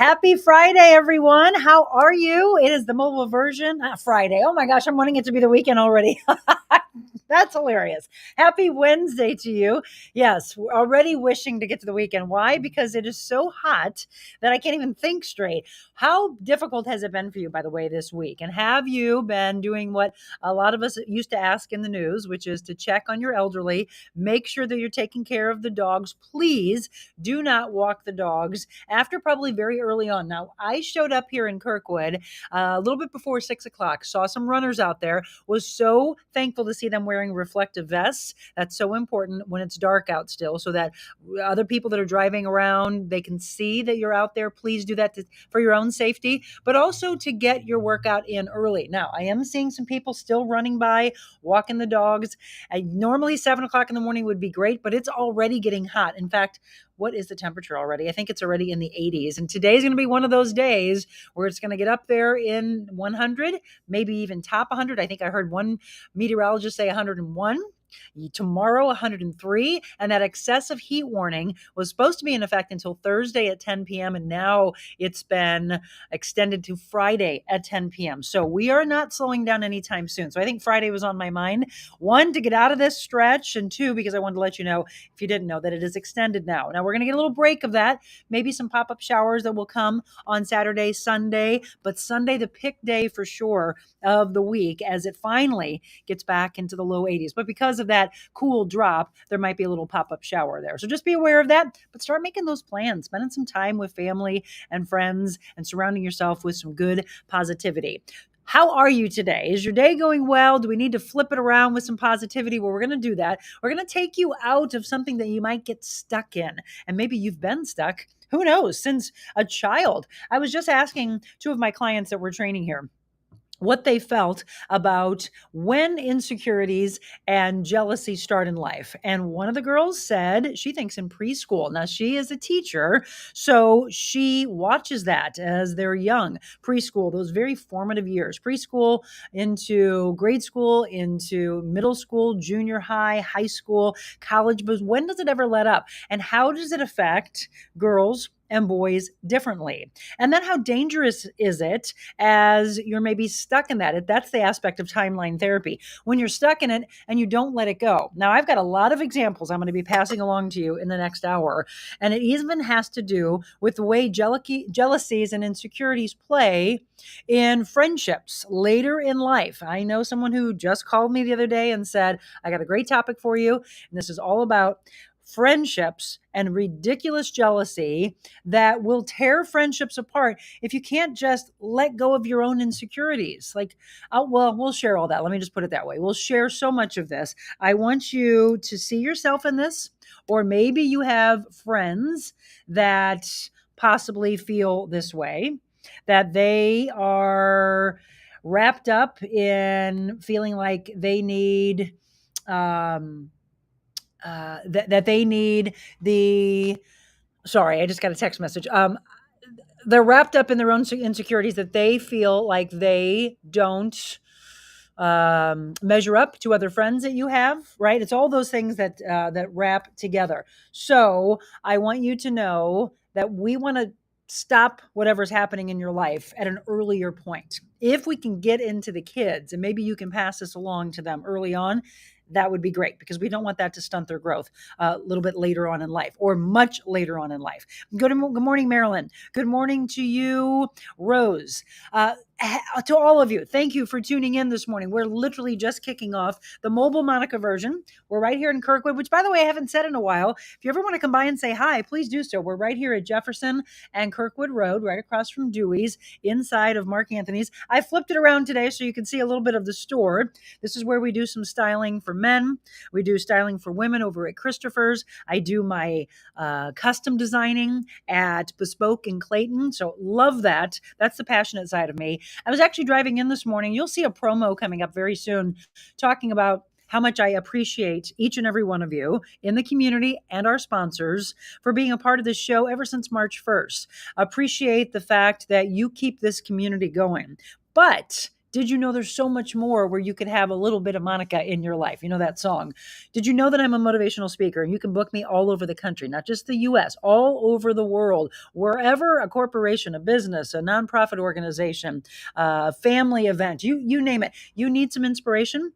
Happy Friday, everyone. How are you? It is the mobile version. Not Friday. Oh my gosh, I'm wanting it to be the weekend already. That's hilarious. Happy Wednesday to you. Yes, we're already wishing to get to the weekend. Why? Because it is so hot that I can't even think straight. How difficult has it been for you, by the way, this week? And have you been doing what a lot of us used to ask in the news, which is to check on your elderly, make sure that you're taking care of the dogs. Please do not walk the dogs after probably very early on. Now, I showed up here in Kirkwood a little bit before 6 o'clock, saw some runners out there, was so thankful to see them wearing reflective vests. That's so important when it's dark out still, so that other people that are driving around, they can see that you're out there. Please do that for your own safety, but also to get your workout in early. Now, I am seeing some people still running by, walking the dogs. Normally 7 o'clock in the morning would be great, but it's already getting hot. In fact, what is the temperature already? I think it's already in the 80s. And today's going to be one of those days where it's going to get up there in 100, maybe even top 100. I think I heard one meteorologist say 101. Tomorrow, 103. And that excessive heat warning was supposed to be in effect until Thursday at 10 p.m. And now it's been extended to Friday at 10 p.m. So we are not slowing down anytime soon. So I think Friday was on my mind. One, to get out of this stretch. And two, because I wanted to let you know, if you didn't know, that it is extended now. Now we're going to get a little break of that. Maybe some pop-up showers that will come on Saturday, Sunday. But Sunday, the pick day for sure of the week, as it finally gets back into the low 80s. But because of that cool drop, there might be a little pop-up shower there. So just be aware of that, but start making those plans, spending some time with family and friends and surrounding yourself with some good positivity. How are you today? Is your day going well? Do we need to flip it around with some positivity? Well, we're going to do that. We're going to take you out of something that you might get stuck in. And maybe you've been stuck, who knows, since a child. I was just asking two of my clients that we're training here what they felt about when insecurities and jealousy start in life. And one of the girls said she thinks in preschool. Now, she is a teacher, so she watches that as they're young. Preschool, those very formative years. Preschool into grade school, into middle school, junior high, high school, college. But when does it ever let up? And how does it affect girls and boys differently? And then how dangerous is it as you're maybe stuck in that? That's the aspect of timeline therapy. When you're stuck in it and you don't let it go. Now, I've got a lot of examples I'm going to be passing along to you in the next hour. And it even has to do with the way jealousies and insecurities play in friendships later in life. I know someone who just called me the other day and said, I got a great topic for you. And this is all about friendships and ridiculous jealousy that will tear friendships apart if you can't just let go of your own insecurities. We'll share all that. Let me just put it that way. We'll share so much of this. I want you to see yourself in this, or maybe you have friends that possibly feel this way, that they are wrapped up in feeling like they need that they need I just got a text message. They're wrapped up in their own insecurities, that they feel like they don't measure up to other friends that you have, right? It's all those things that wrap together. So I want you to know that we want to stop whatever's happening in your life at an earlier point. If we can get into the kids, and maybe you can pass this along to them early on, that would be great, because we don't want that to stunt their growth a little bit later on in life, or much later on in life. Good morning, Marilyn. Good morning to you, Rose. To all of you, thank you for tuning in this morning. We're literally just kicking off the mobile Monica version. We're right here in Kirkwood, which, by the way, I haven't said in a while. If you ever want to come by and say hi, please do so. We're right here at Jefferson and Kirkwood Road, right across from Dewey's, inside of Mark Anthony's. I flipped it around today so you can see a little bit of the store. This is where we do some styling for men. We do styling for women over at Christopher's. I do my custom designing at Bespoke in Clayton. So love that. That's the passionate side of me. I was actually driving in this morning. You'll see a promo coming up very soon talking about how much I appreciate each and every one of you in the community and our sponsors for being a part of this show ever since March 1st. Appreciate the fact that you keep this community going. But Did you know there's so much more where you could have a little bit of Monica in your life? You know that song. Did you know that I'm a motivational speaker and you can book me all over the country, not just the US, all over the world, wherever a corporation, a business, a nonprofit organization, a family event, you name it. You need some inspiration,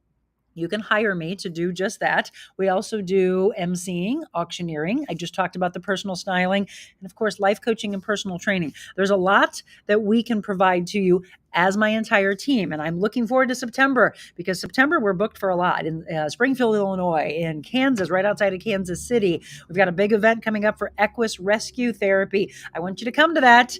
you can hire me to do just that. We also do emceeing, auctioneering. I just talked about the personal styling, and of course, life coaching and personal training. There's a lot that we can provide to you as my entire team. And I'm looking forward to September, because September we're booked for a lot in Springfield, Illinois, in Kansas, right outside of Kansas City. We've got a big event coming up for Equus Rescue Therapy. I want you to come to that.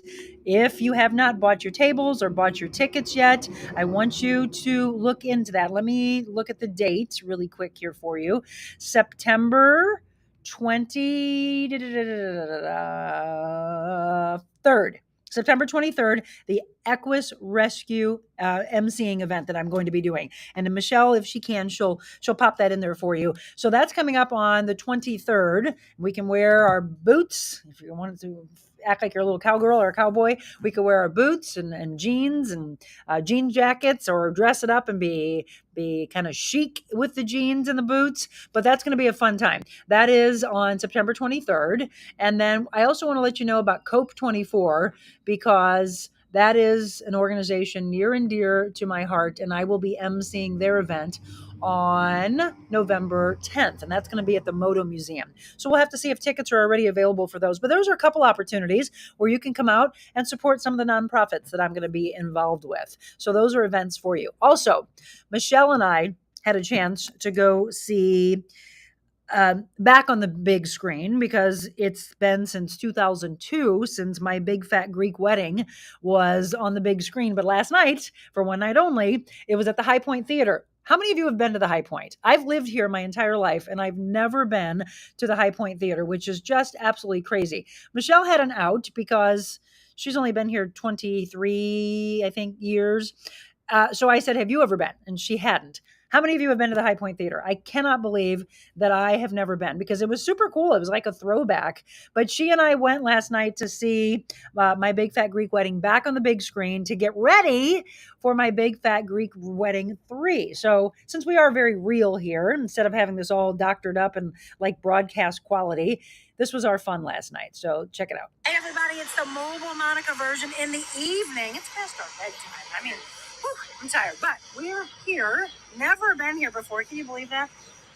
If you have not bought your tables or bought your tickets yet, I want you to look into that. Let me look at the dates really quick here for you. September 23rd. September 23rd, the Equus Rescue emceeing event that I'm going to be doing. And Michelle, if she can, she'll pop that in there for you. So that's coming up on the 23rd. We can wear our boots if you wanted to act like you're a little cowgirl or a cowboy. We could wear our boots and jeans and jean jackets, or dress it up and be kind of chic with the jeans and the boots. But that's going to be a fun time. That is on September 23rd. And then I also want to let you know about COPE 24, because that is an organization near and dear to my heart, and I will be emceeing their event on November 10th, and that's going to be at the Moto Museum. So we'll have to see if tickets are already available for those. But those are a couple opportunities where you can come out and support some of the nonprofits that I'm going to be involved with. So those are events for you. Also, Michelle and I had a chance to go see back on the big screen, because it's been since 2002 since my big fat Greek wedding was on the big screen. But last night, for one night only, it was at the High Point Theater. How many of you have been to the High Point? I've lived here my entire life, and I've never been to the High Point Theater, which is just absolutely crazy. Michelle had an out because she's only been here 23, I think, years. So I said, have you ever been? And she hadn't. How many of you have been to the High Point Theater? I cannot believe that I have never been, because it was super cool. It was like a throwback. But she and I went last night to see my Big Fat Greek Wedding back on the big screen to get ready for my Big Fat Greek Wedding 3. So since we are very real here, instead of having this all doctored up and like broadcast quality, this was our fun last night. So check it out. Hey, everybody, it's the Mobile Monica version in the evening. It's past our bedtime. I mean, I'm tired, but we're here. Never been here before. Can you believe that?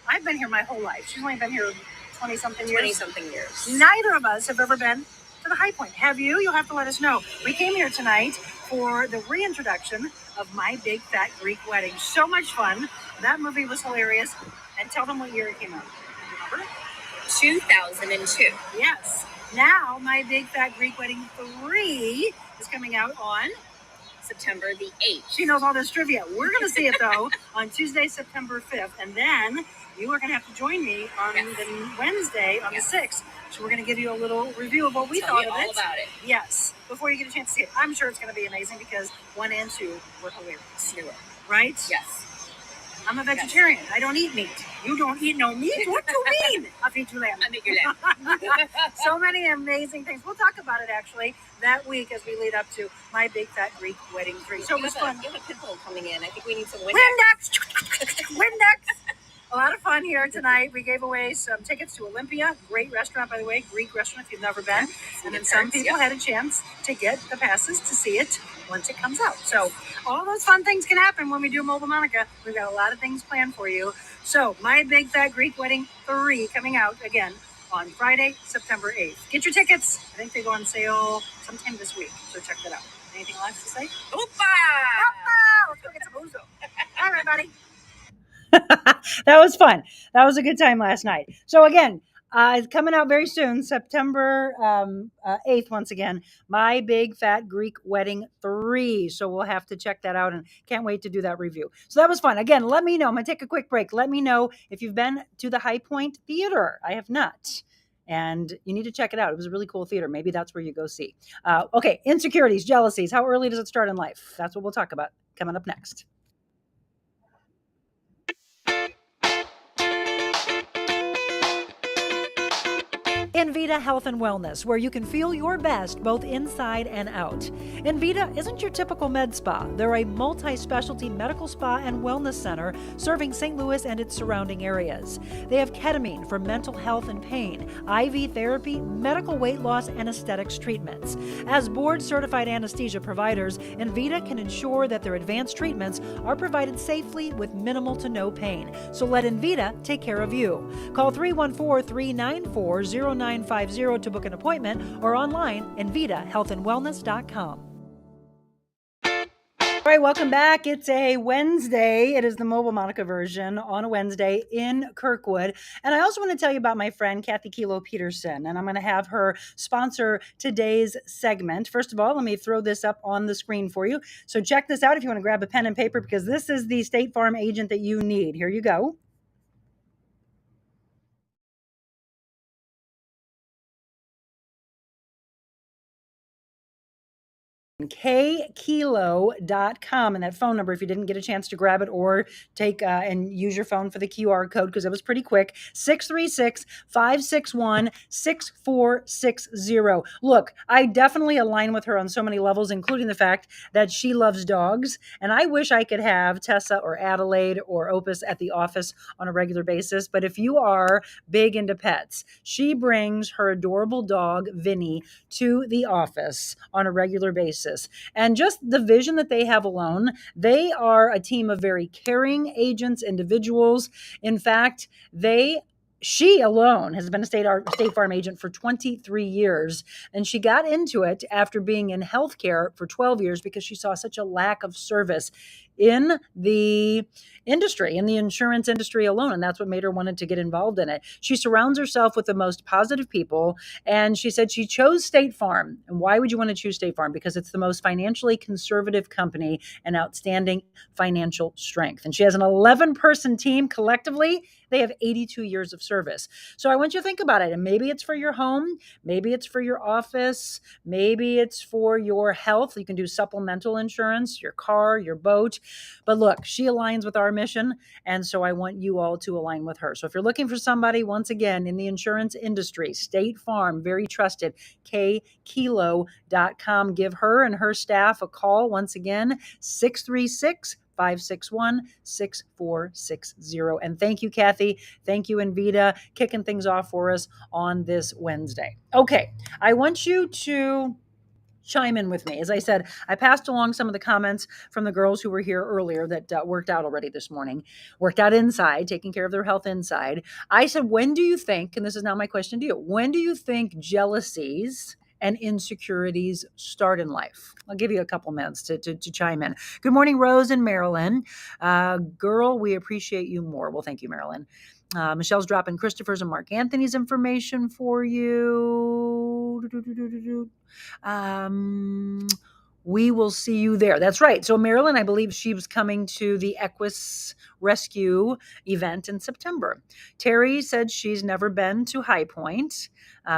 I've been here my whole life. She's only been here 20-something years. 20-something years. Neither of us have ever been to the High Point. Have you? You'll have to let us know. We came here tonight for the reintroduction of My Big Fat Greek Wedding. So much fun. That movie was hilarious. And tell them what year it came out. Remember? 2002. Yes. Now, My Big Fat Greek Wedding 3 is coming out on September the 8th. She knows all this trivia. We're going to see it, though, on Tuesday, September 5th. And then you are going to have to join me on the Wednesday, on the 6th. So we're going to give you a little review of what we thought of it. All about it. Yes. Before you get a chance to see it. I'm sure it's going to be amazing, because 1 and 2 were hilarious. You were. Right? Yes. I'm a vegetarian. I don't eat meat. You don't eat no meat? What do you mean? I'll feed you lamb. I'll make your lamb. So many amazing things. We'll talk about it, actually, that week as we lead up to My Big Fat Greek Wedding 3. So it was fun. You have a pit bull coming in. I think we need some Windex. Windex! A lot of fun here tonight. We gave away some tickets to Olympia. Great restaurant, by the way. Greek restaurant if you've never been. And then some people had a chance to get the passes to see it once it comes out. So all those fun things can happen when we do Mobile Monica. We've got a lot of things planned for you. So My Big Fat Greek Wedding 3 coming out again on Friday, September 8th. Get your tickets. I think they go on sale sometime this week. So check that out. Anything else to say? Opa! Let's go get some ouzo. All right, buddy. That was fun. That was a good time last night. So again, it's coming out very soon, September 8th, once again, My Big Fat Greek Wedding 3. So we'll have to check that out, and can't wait to do that review. So that was fun. Again, let me know. I'm going to take a quick break. Let me know if you've been to the High Point Theater. I have not. And you need to check it out. It was a really cool theater. Maybe that's where you go see. Okay, insecurities, jealousies. How early does it start in life? That's what we'll talk about coming up next. Invita Health and Wellness, where you can feel your best both inside and out. Invita isn't your typical med spa. They're a multi-specialty medical spa and wellness center serving St. Louis and its surrounding areas. They have ketamine for mental health and pain, IV therapy, medical weight loss, and aesthetics treatments. As board-certified anesthesia providers, Invita can ensure that their advanced treatments are provided safely with minimal to no pain. So let Invita take care of you. Call 314-394-0950 to book an appointment or online invitahealthandwellness.com. All right, welcome back. It's a Wednesday. It is the Mobile Monica version on a Wednesday in Kirkwood. And I also want to tell you about my friend, Kathy Kilo Peterson, and I'm going to have her sponsor today's segment. First of all, let me throw this up on the screen for you. So check this out if you want to grab a pen and paper, because this is the State Farm agent that you need. Here you go. Kkilo.com, and that phone number, if you didn't get a chance to grab it or take and use your phone for the QR code, because it was pretty quick, 636-561-6460. Look, I definitely align with her on so many levels, including the fact that she loves dogs, and I wish I could have Tessa or Adelaide or Opus at the office on a regular basis, but if you are big into pets, she brings her adorable dog, Vinny, to the office on a regular basis. And just the vision that they have alone, they are a team of very caring agents, individuals. In fact, she alone has been a State Farm agent for 23 years. And she got into it after being in healthcare for 12 years because she saw such a lack of service in the industry, in the insurance industry alone. And that's what made her wanted to get involved in it. She surrounds herself with the most positive people. And she said she chose State Farm. And why would you want to choose State Farm? Because it's the most financially conservative company and outstanding financial strength. And she has an 11-person team collectively. They have 82 years of service. So I want you to think about it. And maybe it's for your home. Maybe it's for your office. Maybe it's for your health. You can do supplemental insurance, your car, your boat. But look, she aligns with our mission. And so I want you all to align with her. So if you're looking for somebody, once again, in the insurance industry, State Farm, very trusted, Kkilo.com. Give her and her staff a call. Once again, 636-561-6460. And thank you, Kathy. Thank you, Invita, kicking things off for us on this Wednesday. Okay, I want you to chime in with me. As I said, I passed along some of the comments from the girls who were here earlier that worked out already this morning, worked out inside, taking care of their health inside. I said, when do you think, and this is now my question to you, when do you think jealousies and insecurities start in life? I'll give you a couple minutes to chime in. Good morning, Rose and Marilyn. Girl, we appreciate you more. Well, thank you, Marilyn. Michelle's dropping Christopher's and Mark Anthony's information for you. We will see you there. That's right. So Marilyn, I believe she was coming to the Equus Rescue event in September. Terry said she's never been to High Point.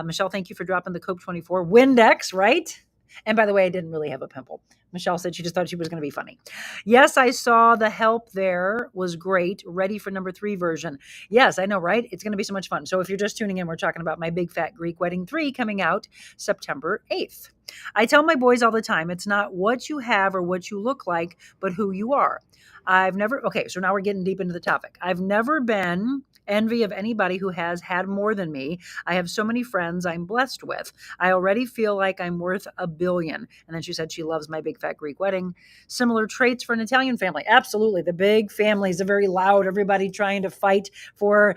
Michelle, thank you for dropping the Coke 24 Windex, right? And by the way, I didn't really have a pimple. Michelle said she just thought she was going to be funny. Yes, I saw the help there was great. Ready for number 3 version. Yes, I know, right? It's going to be so much fun. So if you're just tuning in, we're talking about My Big Fat Greek Wedding 3 coming out September 8th. I tell my boys all the time, it's not what you have or what you look like, but who you are. Okay, so now we're getting deep into the topic. I've never been envy of anybody who has had more than me. I have so many friends I'm blessed with. I already feel like I'm worth $1 billion. And then she said she loves My Big Fat Greek Wedding. Similar traits for an Italian family. Absolutely. The big families are very loud. Everybody trying to fight for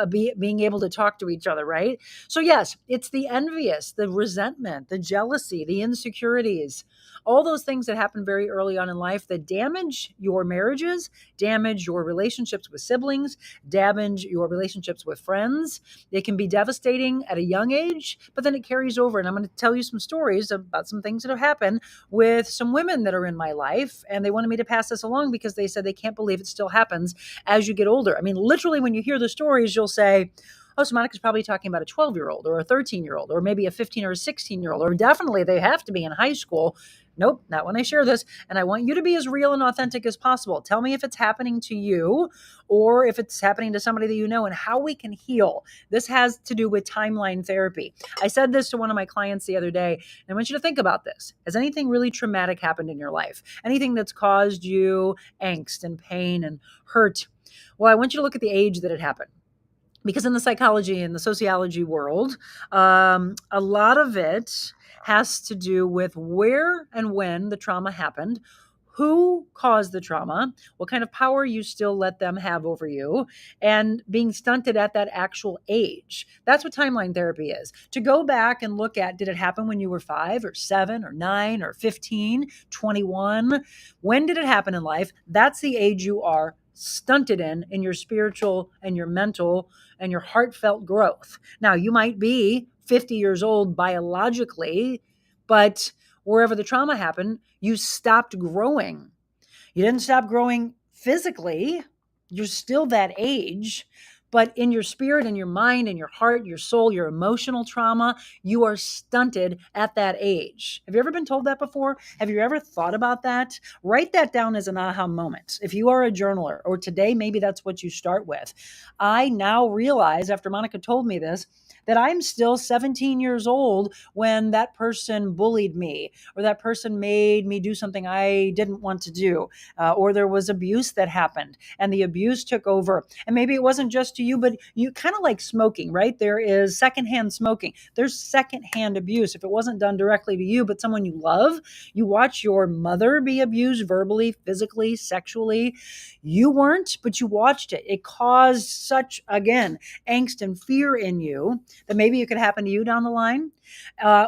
being able to talk to each other, right? So yes, it's the envious, the resentment, the jealousy, the insecurities, all those things that happen very early on in life that damage your marriages, damage your relationships with siblings, damage your relationships with friends. They can be devastating at a young age, but then it carries over. And I'm going to tell you some stories about some things that have happened with some women that are in my life. And they wanted me to pass this along because they said they can't believe it still happens as you get older. I mean, literally, when you hear the stories, you'll say, Oh, so Monica's probably talking about a 12-year-old or a 13-year-old or maybe a 15 or a 16-year-old, or definitely they have to be in high school. Nope, not when I share this. And I want you to be as real and authentic as possible. Tell me if it's happening to you or if it's happening to somebody that you know and how we can heal. This has to do with timeline therapy. I said this to one of my clients the other day, and I want you to think about this. Has anything really traumatic happened in your life? Anything that's caused you angst and pain and hurt? Well, I want you to look at the age that it happened. Because in the psychology and the sociology world, a lot of it has to do with where and when the trauma happened, who caused the trauma, what kind of power you still let them have over you, and being stunted at that actual age. That's what timeline therapy is. To go back and look at, did it happen when you were 5 or 7 or 9 or 15, 21? When did it happen in life? That's the age you are stunted in your spiritual and your mental and your heartfelt growth. Now, you might be 50 years old biologically, but wherever the trauma happened, you stopped growing. You didn't stop growing physically. You're still that age, but in your spirit and your mind and your heart, your soul, your emotional trauma, you are stunted at that age. Have you ever been told that before? Have you ever thought about that? Write that down as an aha moment. If you are a journaler, or today, maybe that's what you start with. I now realize, after Monica told me this, that I'm still 17 years old when that person bullied me, or that person made me do something I didn't want to do, or there was abuse that happened and the abuse took over. And maybe it wasn't just to you, but you kind of like smoking, right? There is secondhand smoking. There's secondhand abuse. If it wasn't done directly to you, but someone you love, you watch your mother be abused verbally, physically, sexually. You weren't, but you watched it. It caused such, again, angst and fear in you that maybe it could happen to you down the line.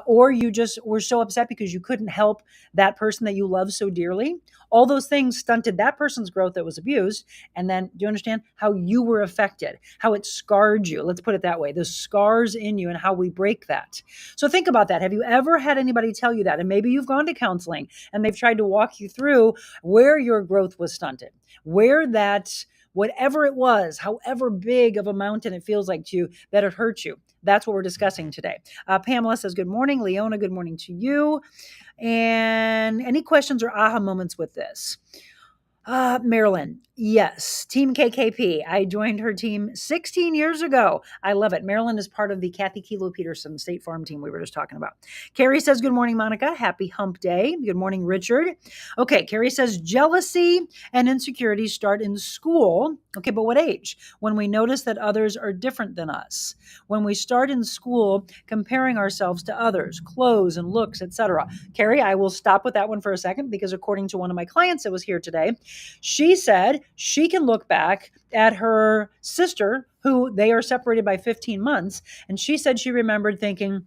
Or you just were so upset because you couldn't help that person that you love so dearly. All those things stunted that person's growth that was abused. And then do you understand how you were affected, how it scarred you? Let's put it that way. The scars in you and how we break that. So think about that. Have you ever had anybody tell you that? And maybe you've gone to counseling and they've tried to walk you through where your growth was stunted, where that, whatever it was, however big of a mountain it feels like to you, that it hurt you. That's what we're discussing today. Pamela says, good morning. Leona, good morning to you. And any questions or aha moments with this? Marilyn, yes. Team KKP. I joined her team 16 years ago. I love it. Marilyn is part of the Kathy Kilo Peterson State Farm team we were just talking about. Carrie says, good morning, Monica. Happy hump day. Good morning, Richard. Okay, Carrie says, jealousy and insecurities start in school. Okay, but what age? When we notice that others are different than us. When we start in school comparing ourselves to others, clothes and looks, etc. Carrie, I will stop with that one for a second because according to one of my clients that was here today, she said she can look back at her sister, who they are separated by 15 months, and she said she remembered thinking,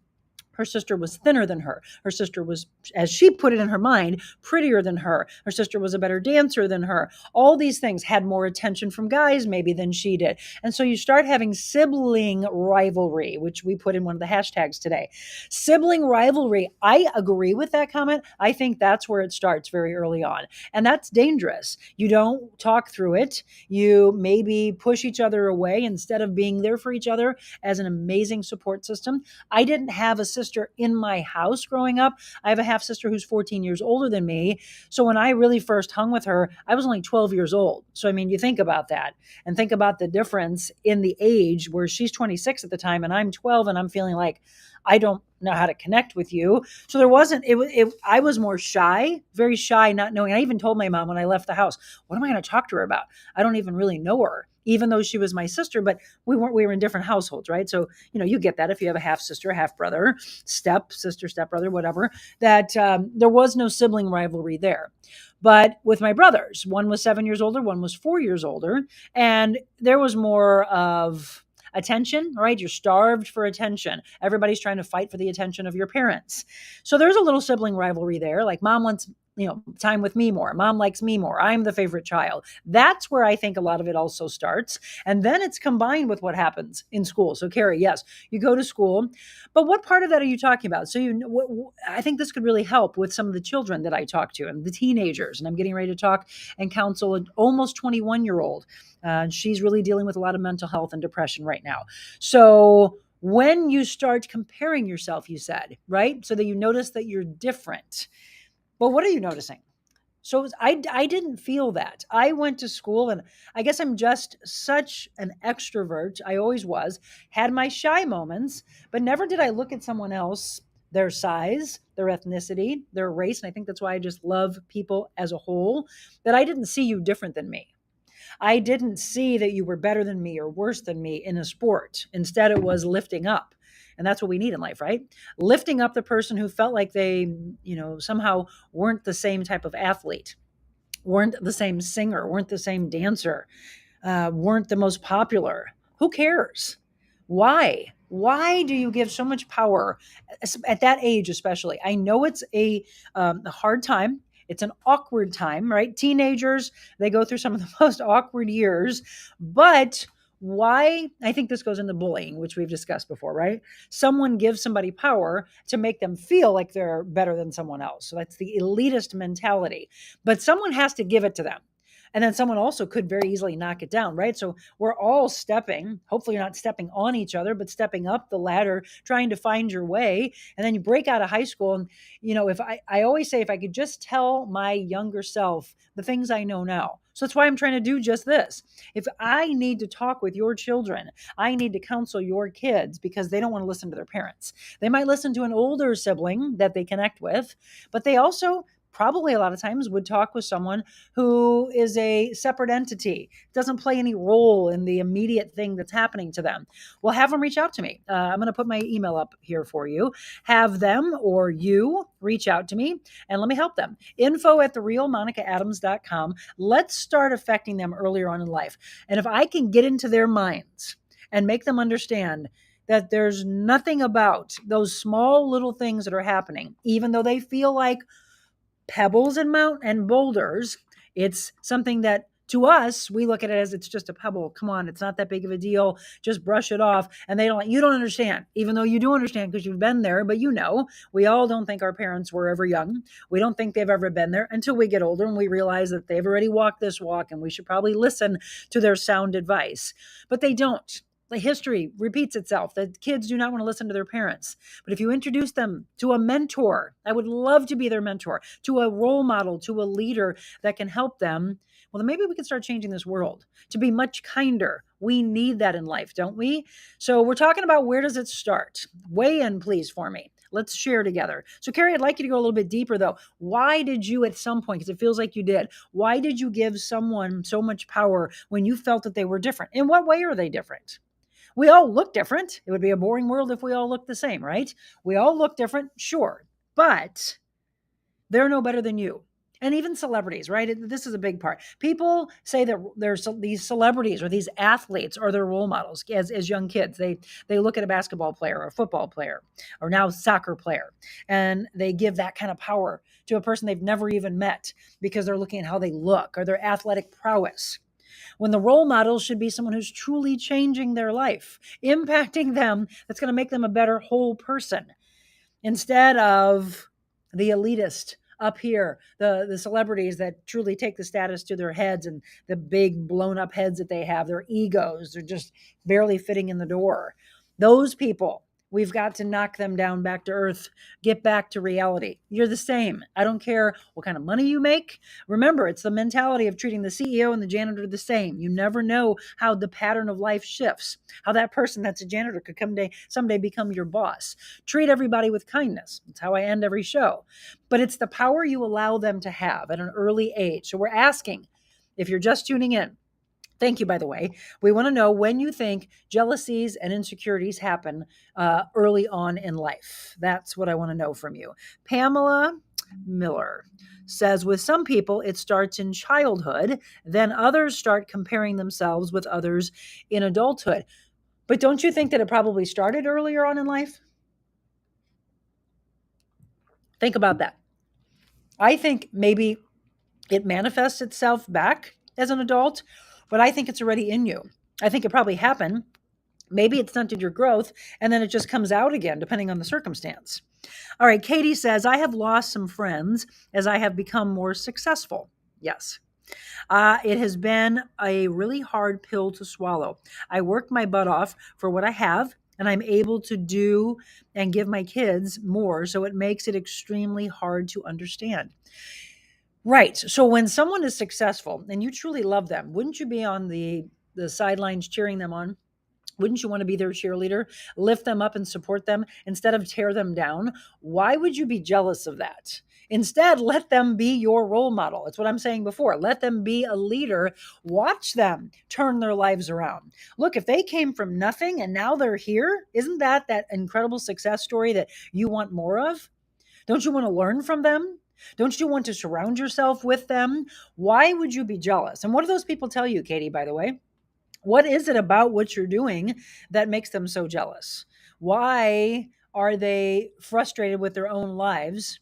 her sister was thinner than her. Her sister was, as she put it in her mind, prettier than her. Her sister was a better dancer than her. All these things, had more attention from guys maybe than she did. And so you start having sibling rivalry, which we put in one of the hashtags today. Sibling rivalry, I agree with that comment. I think that's where it starts very early on. And that's dangerous. You don't talk through it. You maybe push each other away instead of being there for each other as an amazing support system. I didn't have a sister in my house growing up. I have a half sister who's 14 years older than me. So when I really first hung with her, I was only 12 years old. So, I mean, you think about that and think about the difference in the age where she's 26 at the time and I'm 12 and I'm feeling like I don't know how to connect with you. So there wasn't, I was more shy, very shy, not knowing. I even told my mom when I left the house, what am I going to talk to her about? I don't even really know her, even though she was my sister, but we were in different households, right? So, you get that if you have a half sister, half brother, step sister, step brother, whatever, that there was no sibling rivalry there. But with my brothers, one was 7 years older, one was 4 years older, and there was more of attention, right? You're starved for attention. Everybody's trying to fight for the attention of your parents. So there's a little sibling rivalry there. Like mom wants time with me more. Mom likes me more. I'm the favorite child. That's where I think a lot of it also starts. And then it's combined with what happens in school. So, Carrie, yes, you go to school, but what part of that are you talking about? So, I think this could really help with some of the children that I talk to and the teenagers. And I'm getting ready to talk and counsel an almost 21-year-old. She's really dealing with a lot of mental health and depression right now. So, when you start comparing yourself, you said, right? So that you notice that you're different. But what are you noticing? So I didn't feel that. I went to school and I guess I'm just such an extrovert. I always was, had my shy moments, but never did I look at someone else, their size, their ethnicity, their race. And I think that's why I just love people as a whole, that I didn't see you different than me. I didn't see that you were better than me or worse than me in a sport. Instead, it was lifting up. And that's what we need in life, right? Lifting up the person who felt like they, somehow weren't the same type of athlete, weren't the same singer, weren't the same dancer, weren't the most popular. Who cares? Why? Why do you give so much power at that age, especially? I know it's a hard time. It's an awkward time, right? Teenagers, they go through some of the most awkward years, but why? I think this goes into bullying, which we've discussed before, right? Someone gives somebody power to make them feel like they're better than someone else. So that's the elitist mentality. But someone has to give it to them. And then someone also could very easily knock it down, right? So we're all stepping, hopefully you're not stepping on each other, but stepping up the ladder, trying to find your way. And then you break out of high school. And, if I always say, if I could just tell my younger self the things I know now. So that's why I'm trying to do just this. If I need to talk with your children, I need to counsel your kids because they don't want to listen to their parents. They might listen to an older sibling that they connect with, but they also probably a lot of times would talk with someone who is a separate entity, doesn't play any role in the immediate thing that's happening to them. Well, have them reach out to me. I'm going to put my email up here for you. Have them or you reach out to me and let me help them. info@TheRealMonicaAdams.com. Let's start affecting them earlier on in life. And if I can get into their minds and make them understand that there's nothing about those small little things that are happening, even though they feel like pebbles and boulders, it's something that to us, we look at it as it's just a pebble. Come on, it's not that big of a deal. Just brush it off. And you don't understand, even though you do understand because you've been there, but we all don't think our parents were ever young. We don't think they've ever been there until we get older and we realize that they've already walked this walk and we should probably listen to their sound advice. But they don't. The history repeats itself. The kids do not want to listen to their parents. But if you introduce them to a mentor, I would love to be their mentor, to a role model, to a leader that can help them, well, then maybe we can start changing this world to be much kinder. We need that in life, don't we? So we're talking about, where does it start? Weigh in, please, for me. Let's share together. So, Carrie, I'd like you to go a little bit deeper, though. Why did you, at some point, because it feels like you did, why did you give someone so much power when you felt that they were different? In what way are they different? We all look different. It would be a boring world if we all looked the same, right? We all look different, sure, but they're no better than you. And even celebrities, right? This is a big part. People say that there's these celebrities or these athletes are their role models as young kids. They look at a basketball player or a football player or now soccer player, and they give that kind of power to a person they've never even met because they're looking at how they look or their athletic prowess, when the role model should be someone who's truly changing their life, impacting them, that's going to make them a better whole person, instead of the elitist up here, the celebrities that truly take the status to their heads and the big blown up heads that they have, their egos, they're just barely fitting in the door. Those people, we've got to knock them down back to earth, get back to reality. You're the same. I don't care what kind of money you make. Remember, it's the mentality of treating the CEO and the janitor the same. You never know how the pattern of life shifts, how that person that's a janitor could someday become your boss. Treat everybody with kindness. That's how I end every show. But it's the power you allow them to have at an early age. So we're asking, if you're just tuning in, thank you, by the way. We want to know when you think jealousies and insecurities happen early on in life. That's what I want to know from you. Pamela Miller says, with some people, it starts in childhood. Then others start comparing themselves with others in adulthood. But don't you think that it probably started earlier on in life? Think about that. I think maybe it manifests itself back as an adult, but I think it's already in you. I think it probably happened. Maybe it stunted your growth and then it just comes out again, depending on the circumstance. All right, Katie says, I have lost some friends as I have become more successful. Yes. It has been a really hard pill to swallow. I worked my butt off for what I have, and I'm able to do and give my kids more. So it makes it extremely hard to understand. Right. So when someone is successful and you truly love them, wouldn't you be on the sidelines cheering them on? Wouldn't you want to be their cheerleader, lift them up and support them instead of tear them down? Why would you be jealous of that? Instead, let them be your role model. It's what I'm saying before. Let them be a leader. Watch them turn their lives around. Look, if they came from nothing and now they're here, isn't that incredible success story that you want more of? Don't you want to learn from them? Don't you want to surround yourself with them? Why would you be jealous? And what do those people tell you, Katie, by the way? What is it about what you're doing that makes them so jealous? Why are they frustrated with their own lives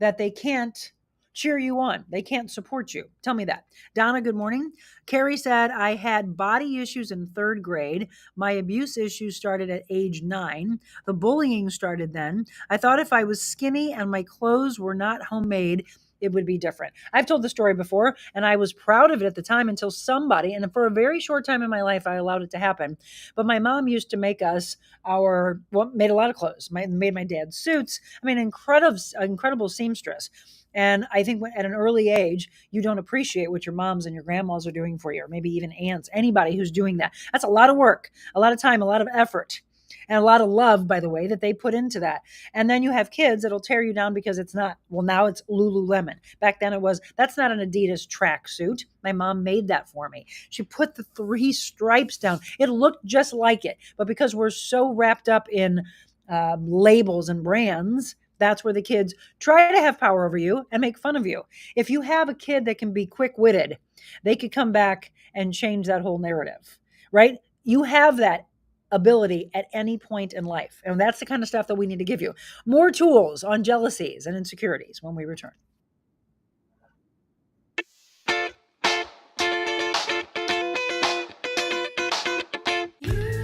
that they can't cheer you on? They can't support you. Tell me that. Donna, good morning. Carrie said, I had body issues in third grade. My abuse issues started at age 9. The bullying started then. I thought if I was skinny and my clothes were not homemade, it would be different. I've told the story before, and I was proud of it at the time until somebody, and for a very short time in my life, I allowed it to happen. But my mom used to make us made a lot of clothes, made my dad suits. I mean, incredible seamstress. And I think at an early age, you don't appreciate what your moms and your grandmas are doing for you, or maybe even aunts, anybody who's doing that. That's a lot of work, a lot of time, a lot of effort. And a lot of love, by the way, that they put into that. And then you have kids that'll tear you down because it's not, well, now it's Lululemon. Back then it was, that's not an Adidas tracksuit. My mom made that for me. She put the 3 stripes down. It looked just like it. But because we're so wrapped up in labels and brands, that's where the kids try to have power over you and make fun of you. If you have a kid that can be quick-witted, they could come back and change that whole narrative, right? You have that ability at any point in life. And that's the kind of stuff that we need to give you. More tools on jealousies and insecurities when we return.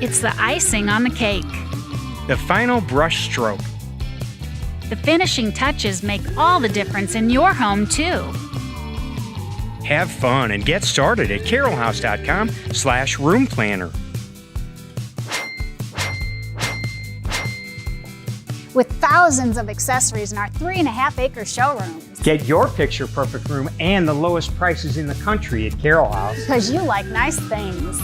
It's the icing on the cake. The final brush stroke. The finishing touches make all the difference in your home, too. Have fun and get started at carolhouse.com/room planner. With thousands of accessories in our 3.5-acre showrooms. Get your picture perfect room and the lowest prices in the country at Carol House. Because you like nice things.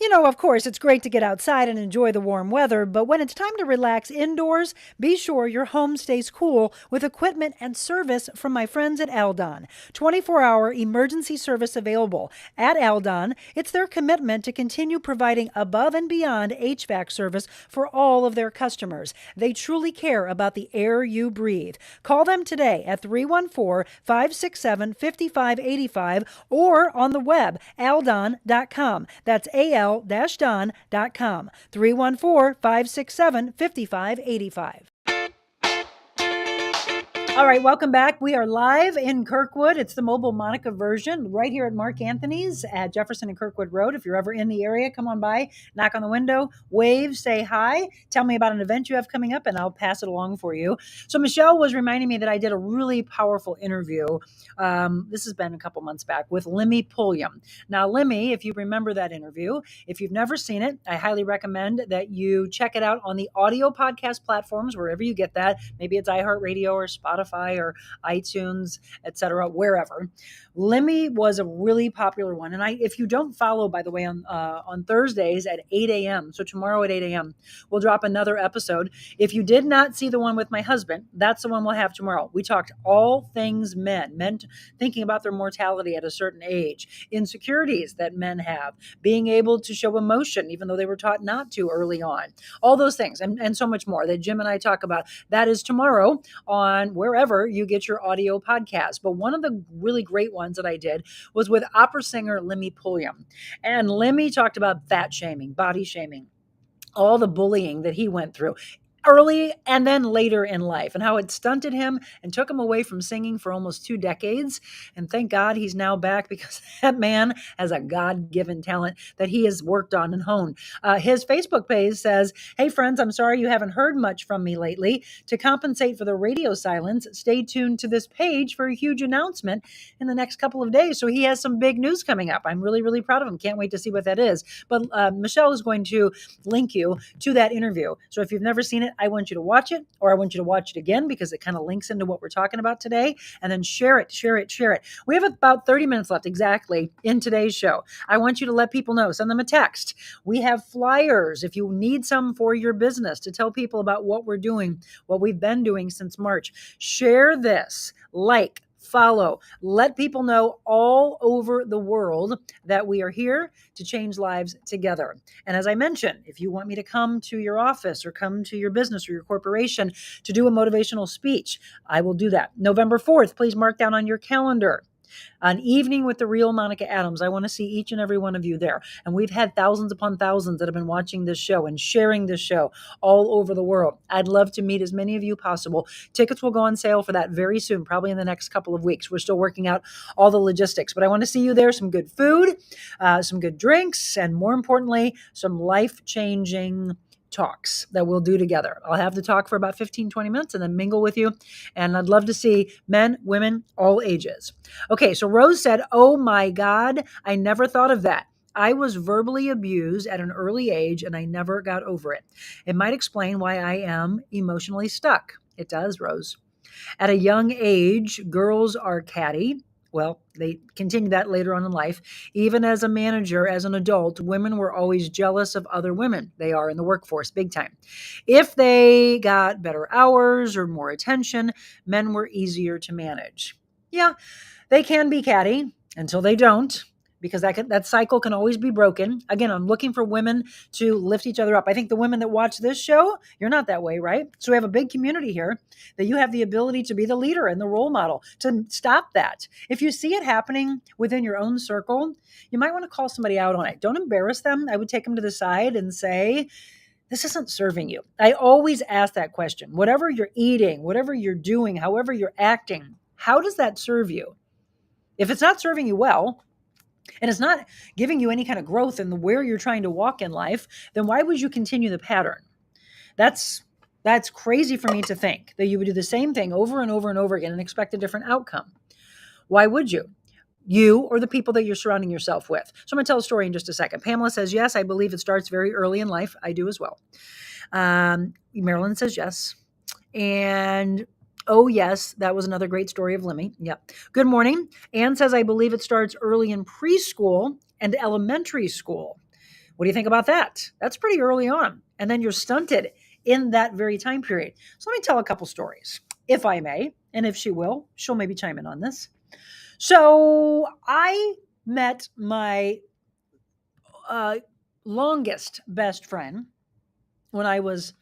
You know, of course, it's great to get outside and enjoy the warm weather, but when it's time to relax indoors, be sure your home stays cool with equipment and service from my friends at Aldon. 24-hour emergency service available. At Aldon, it's their commitment to continue providing above and beyond HVAC service for all of their customers. They truly care about the air you breathe. Call them today at 314-567-5585 or on the web, aldon.com. That's al-don.com, 314-567-5585. All right, welcome back. We are live in Kirkwood. It's the Mobile Monica version right here at Mark Anthony's at Jefferson and Kirkwood Road. If you're ever in the area, come on by, knock on the window, wave, say hi, tell me about an event you have coming up, and I'll pass it along for you. So Michelle was reminding me that I did a really powerful interview. This has been a couple months back with Limmy Pulliam. Now, Limmy, if you remember that interview, if you've never seen it, I highly recommend that you check it out on the audio podcast platforms, wherever you get that. Maybe it's iHeartRadio or Spotify or iTunes, etc., wherever. Limmy was a really popular one. And if you don't follow, by the way, on Thursdays at 8 a.m., so tomorrow at 8 a.m., we'll drop another episode. If you did not see the one with my husband, that's the one we'll have tomorrow. We talked all things men thinking about their mortality at a certain age, insecurities that men have, being able to show emotion, even though they were taught not to early on, all those things, and so much more that Jim and I talk about. That is tomorrow on wherever you get your audio podcast. But one of the really great ones that I did was with opera singer Limmy Pulliam. And Limmy talked about fat shaming, body shaming, all the bullying that he went through. early and then later in life, and how it stunted him and took him away from singing for almost 2 decades. And thank God he's now back, because that man has a God-given talent that he has worked on and honed. His Facebook page says, "Hey friends, I'm sorry you haven't heard much from me lately. To compensate for the radio silence, stay tuned to this page for a huge announcement in the next couple of days." So he has some big news coming up. I'm really, really proud of him. Can't wait to see what that is. But Michelle is going to link you to that interview. So if you've never seen it, I want you to watch it, or I want you to watch it again, because it kind of links into what we're talking about today, and then share it. We have about 30 minutes left exactly in today's show. I want you to let people know, send them a text. We have flyers if you need some for your business, to tell people about what we're doing, what we've been doing since March. Share this, follow, let people know all over the world that we are here to change lives together. And as I mentioned, if you want me to come to your office or come to your business or your corporation to do a motivational speech, I will do that. November 4th, please mark down on your calendar. An evening with the real Monica Adams. I want to see each and every one of you there. And we've had thousands upon thousands that have been watching this show and sharing this show all over the world. I'd love to meet as many of you possible. Tickets will go on sale for that very soon, probably in the next couple of weeks. We're still working out all the logistics, but I want to see you there. Some good food, some good drinks, and more importantly, some life-changing talks that we'll do together. I'll have the talk for about 15, 20 minutes and then mingle with you. And I'd love to see men, women, all ages. Okay, so Rose said, "Oh my God, I never thought of that. I was verbally abused at an early age and I never got over it. It might explain why I am emotionally stuck." It does, Rose. "At a young age, girls are catty." Well, they continue that later on in life. "Even as a manager, as an adult, women were always jealous of other women." They are in the workforce, big time. "If they got better hours or more attention, men were easier to manage." Yeah, they can be catty until they don't, because that cycle can always be broken. Again, I'm looking for women to lift each other up. I think the women that watch this show, you're not that way, right? So we have a big community here that you have the ability to be the leader and the role model to stop that. If you see it happening within your own circle, you might want to call somebody out on it. Don't embarrass them. I would take them to the side and say, "This isn't serving you." I always ask that question. Whatever you're eating, whatever you're doing, however you're acting, how does that serve you? If it's not serving you well, and it's not giving you any kind of growth in where you're trying to walk in life, then why would you continue the pattern? That's crazy for me to think that you would do the same thing over and over and over again and expect a different outcome. Why would you? You or the people that you're surrounding yourself with. So I'm going to tell a story in just a second. Pamela says, "Yes, I believe it starts very early in life." I do as well. Marilyn says yes. And oh, yes, that was another great story of Lemmy. Yep. Good morning. Anne says, "I believe it starts early in preschool and elementary school." What do you think about that? That's pretty early on. And then you're stunted in that very time period. So let me tell a couple stories, if I may. And if she will, she'll maybe chime in on this. So I met my longest best friend when I was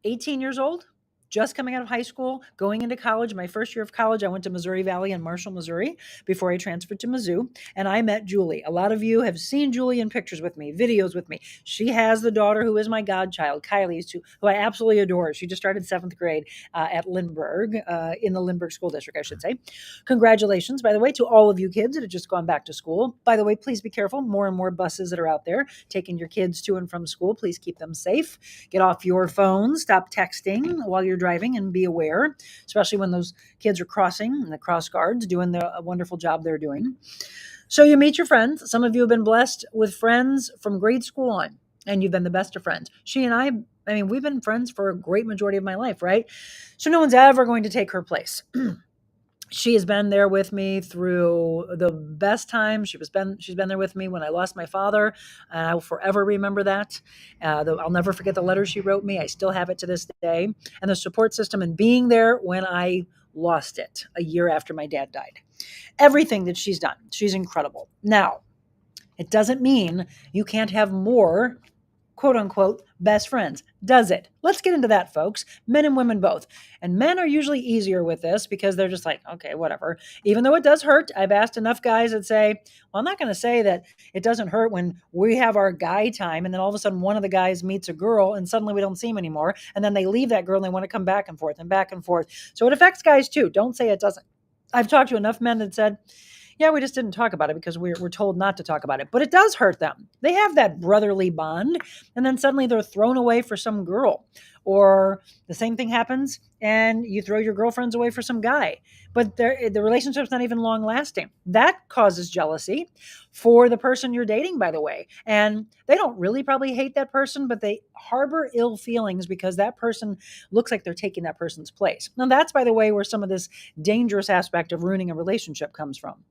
18 years old, just coming out of high school, going into college. My first year of college, I went to Missouri Valley in Marshall, Missouri, before I transferred to Mizzou. And I met Julie. A lot of you have seen Julie in pictures with me, videos with me. She has the daughter who is my godchild, Kylie, who I absolutely adore. She just started 7th grade at Lindbergh, in the Lindbergh School District, I should say. Congratulations, by the way, to all of you kids that have just gone back to school. By the way, please be careful. More and more buses that are out there taking your kids to and from school. Please keep them safe. Get off your phones. Stop texting while you're driving, and be aware, especially when those kids are crossing and the cross guards doing the wonderful job they're doing. So you meet your friends. Some of you have been blessed with friends from grade school on, and you've been the best of friends. She and I mean, we've been friends for a great majority of my life, right? So no one's ever going to take her place. She has been there with me through the best times. She's been there with me when I lost my father. And I will forever remember that. I'll never forget the letter she wrote me. I still have it to this day. And the support system and being there when I lost it a year after my dad died. Everything that she's done, she's incredible. Now, it doesn't mean you can't have more quote unquote best friends. Does it? Let's get into that, folks. Men and women both. And men are usually easier with this because they're just like, okay, whatever. Even though it does hurt, I've asked enough guys that say, well, I'm not going to say that it doesn't hurt when we have our guy time and then all of a sudden one of the guys meets a girl and suddenly we don't see him anymore. And then they leave that girl and they want to come back and forth and back and forth. So it affects guys too. Don't say it doesn't. I've talked to enough men that said, yeah, we just didn't talk about it because we're told not to talk about it. But it does hurt them. They have that brotherly bond, and then suddenly they're thrown away for some girl. Or the same thing happens, and you throw your girlfriends away for some guy. But the relationship's not even long lasting. That causes jealousy for the person you're dating, by the way. And they don't really probably hate that person, but they harbor ill feelings because that person looks like they're taking that person's place. Now, that's, by the way, where some of this dangerous aspect of ruining a relationship comes from.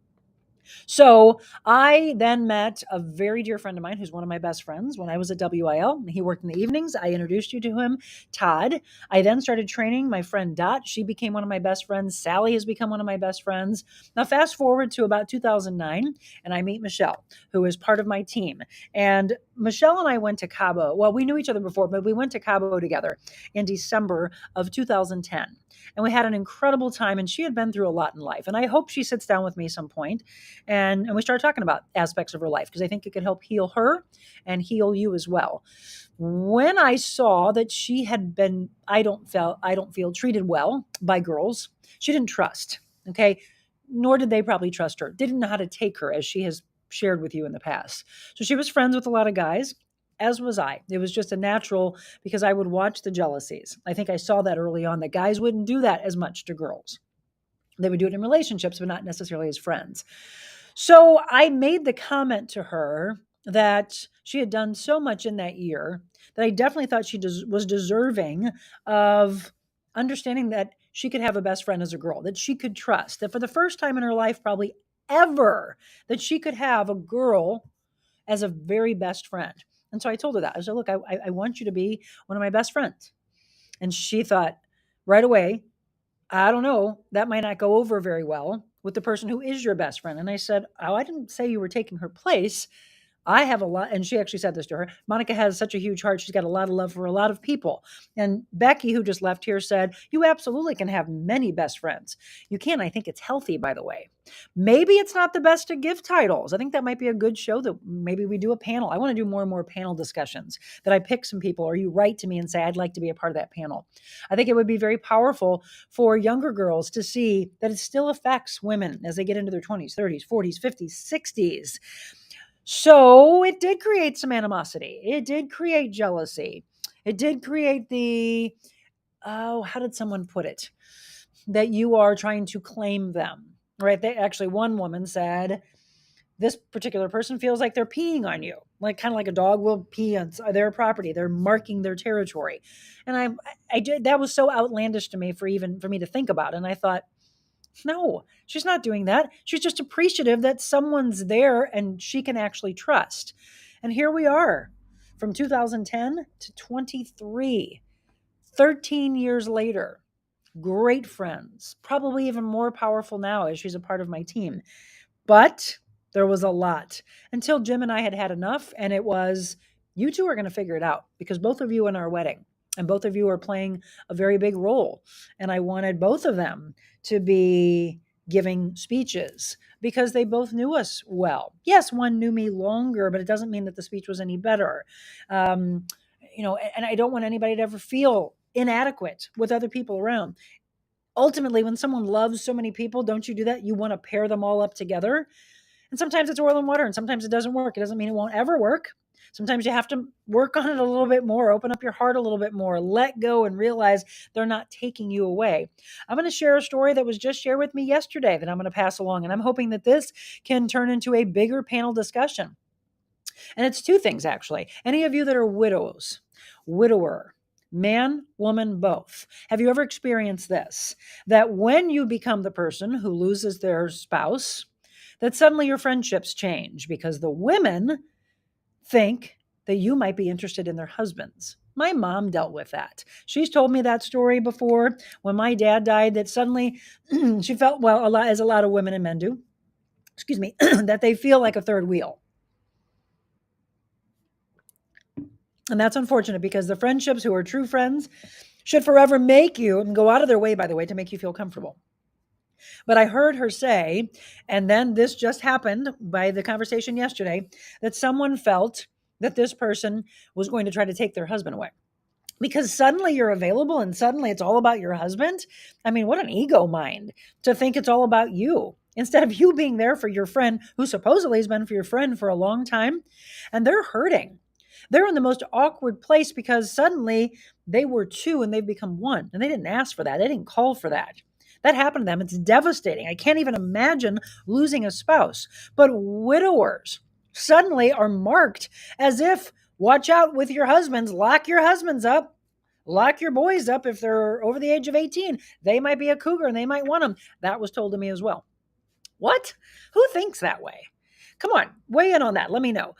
So I then met a very dear friend of mine who's one of my best friends when I was at WIL. He worked in the evenings. I introduced you to him, Todd. I then started training my friend Dot. She became one of my best friends. Sally has become one of my best friends. Now, fast forward to about 2009, and I meet Michelle, who is part of my team. And Michelle and I went to Cabo. Well, we knew each other before, but we went to Cabo together in December of 2010. And we had an incredible time, and she had been through a lot in life. And I hope she sits down with me some point and we started talking about aspects of her life because I think it could help heal her and heal you as well. When I saw that she had been, I don't feel treated well by girls, she didn't trust, okay? Nor did they probably trust her. Didn't know how to take her, as she has shared with you in the past. So she was friends with a lot of guys, as was I. It was just a natural because I would watch the jealousies. I think I saw that early on, that guys wouldn't do that as much to girls. They would do it in relationships, but not necessarily as friends. So I made the comment to her that she had done so much in that year that I definitely thought she was deserving of understanding that she could have a best friend as a girl, that she could trust, that for the first time in her life, probably ever, that she could have a girl as a very best friend. And so I told her that. I said, look, I want you to be one of my best friends. And she thought right away, I don't know, that might not go over very well with the person who is your best friend. And I said, oh, I didn't say you were taking her place. I have a lot, and she actually said this to her. Monica has such a huge heart. She's got a lot of love for a lot of people. And Becky, who just left here, said, you absolutely can have many best friends. You can. I think it's healthy, by the way. Maybe it's not the best to give titles. I think that might be a good show that maybe we do a panel. I want to do more and more panel discussions that I pick some people or you write to me and say, I'd like to be a part of that panel. I think it would be very powerful for younger girls to see that it still affects women as they get into their 20s, 30s, 40s, 50s, 60s. So it did create some animosity. It did create jealousy. It did create how did someone put it? That you are trying to claim them, right? One woman said, this particular person feels like they're peeing on you, like kind of like a dog will pee on their property. They're marking their territory. And I did, that was so outlandish to me for me to think about. And I thought, no, she's not doing that. She's just appreciative that someone's there and she can actually trust. And here we are from 2010 to 23, 13 years later, great friends, probably even more powerful now as she's a part of my team. But there was a lot until Jim and I had enough. And it was, you two are going to figure it out because both of you in our wedding and both of you are playing a very big role. And I wanted both of them to be giving speeches because they both knew us well. Yes, one knew me longer, but it doesn't mean that the speech was any better. And I don't want anybody to ever feel inadequate with other people around. Ultimately, when someone loves so many people, don't you do that? You want to pair them all up together. And sometimes it's oil and water, and sometimes it doesn't work. It doesn't mean it won't ever work. Sometimes you have to work on it a little bit more, open up your heart a little bit more, let go and realize they're not taking you away. I'm going to share a story that was just shared with me yesterday that I'm going to pass along. And I'm hoping that this can turn into a bigger panel discussion. And it's two things, actually. Any of you that are widows, widower, man, woman, both. Have you ever experienced this? That when you become the person who loses their spouse, that suddenly your friendships change because the women think that you might be interested in their husbands. My mom dealt with that. She's told me that story before when my dad died, that suddenly she felt, well, as a lot of women and men do, that they feel like a third wheel. And that's unfortunate because the friendships who are true friends should forever make you and go out of their way, by the way, to make you feel comfortable. But I heard her say, and then this just happened by the conversation yesterday, that someone felt that this person was going to try to take their husband away. Because suddenly you're available and suddenly it's all about your husband. I mean, what an ego mind to think it's all about you instead of you being there for your friend who supposedly has been for your friend for a long time. And they're hurting. They're in the most awkward place because suddenly they were two and they've become one. And they didn't ask for that. They didn't call for that. That happened to them. It's devastating. I can't even imagine losing a spouse. But widowers suddenly are marked as if, watch out with your husbands, lock your husbands up, lock your boys up if they're over the age of 18. They might be a cougar and they might want them. That was told to me as well. What? Who thinks that way? Come on, weigh in on that. Let me know.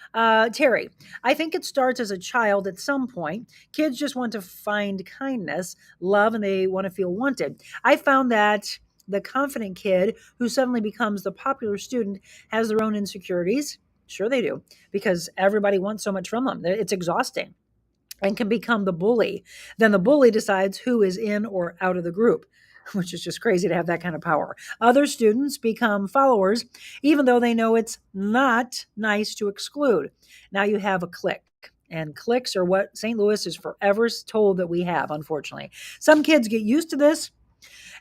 Terry, I think it starts as a child at some point. Kids just want to find kindness, love, and they want to feel wanted. I found that the confident kid who suddenly becomes the popular student has their own insecurities. Sure they do, because everybody wants so much from them. It's exhausting and can become the bully. Then the bully decides who is in or out of the group, which is just crazy to have that kind of power. Other students become followers, even though they know it's not nice to exclude. Now you have a clique. And cliques are what St. Louis is forever told that we have, unfortunately. Some kids get used to this.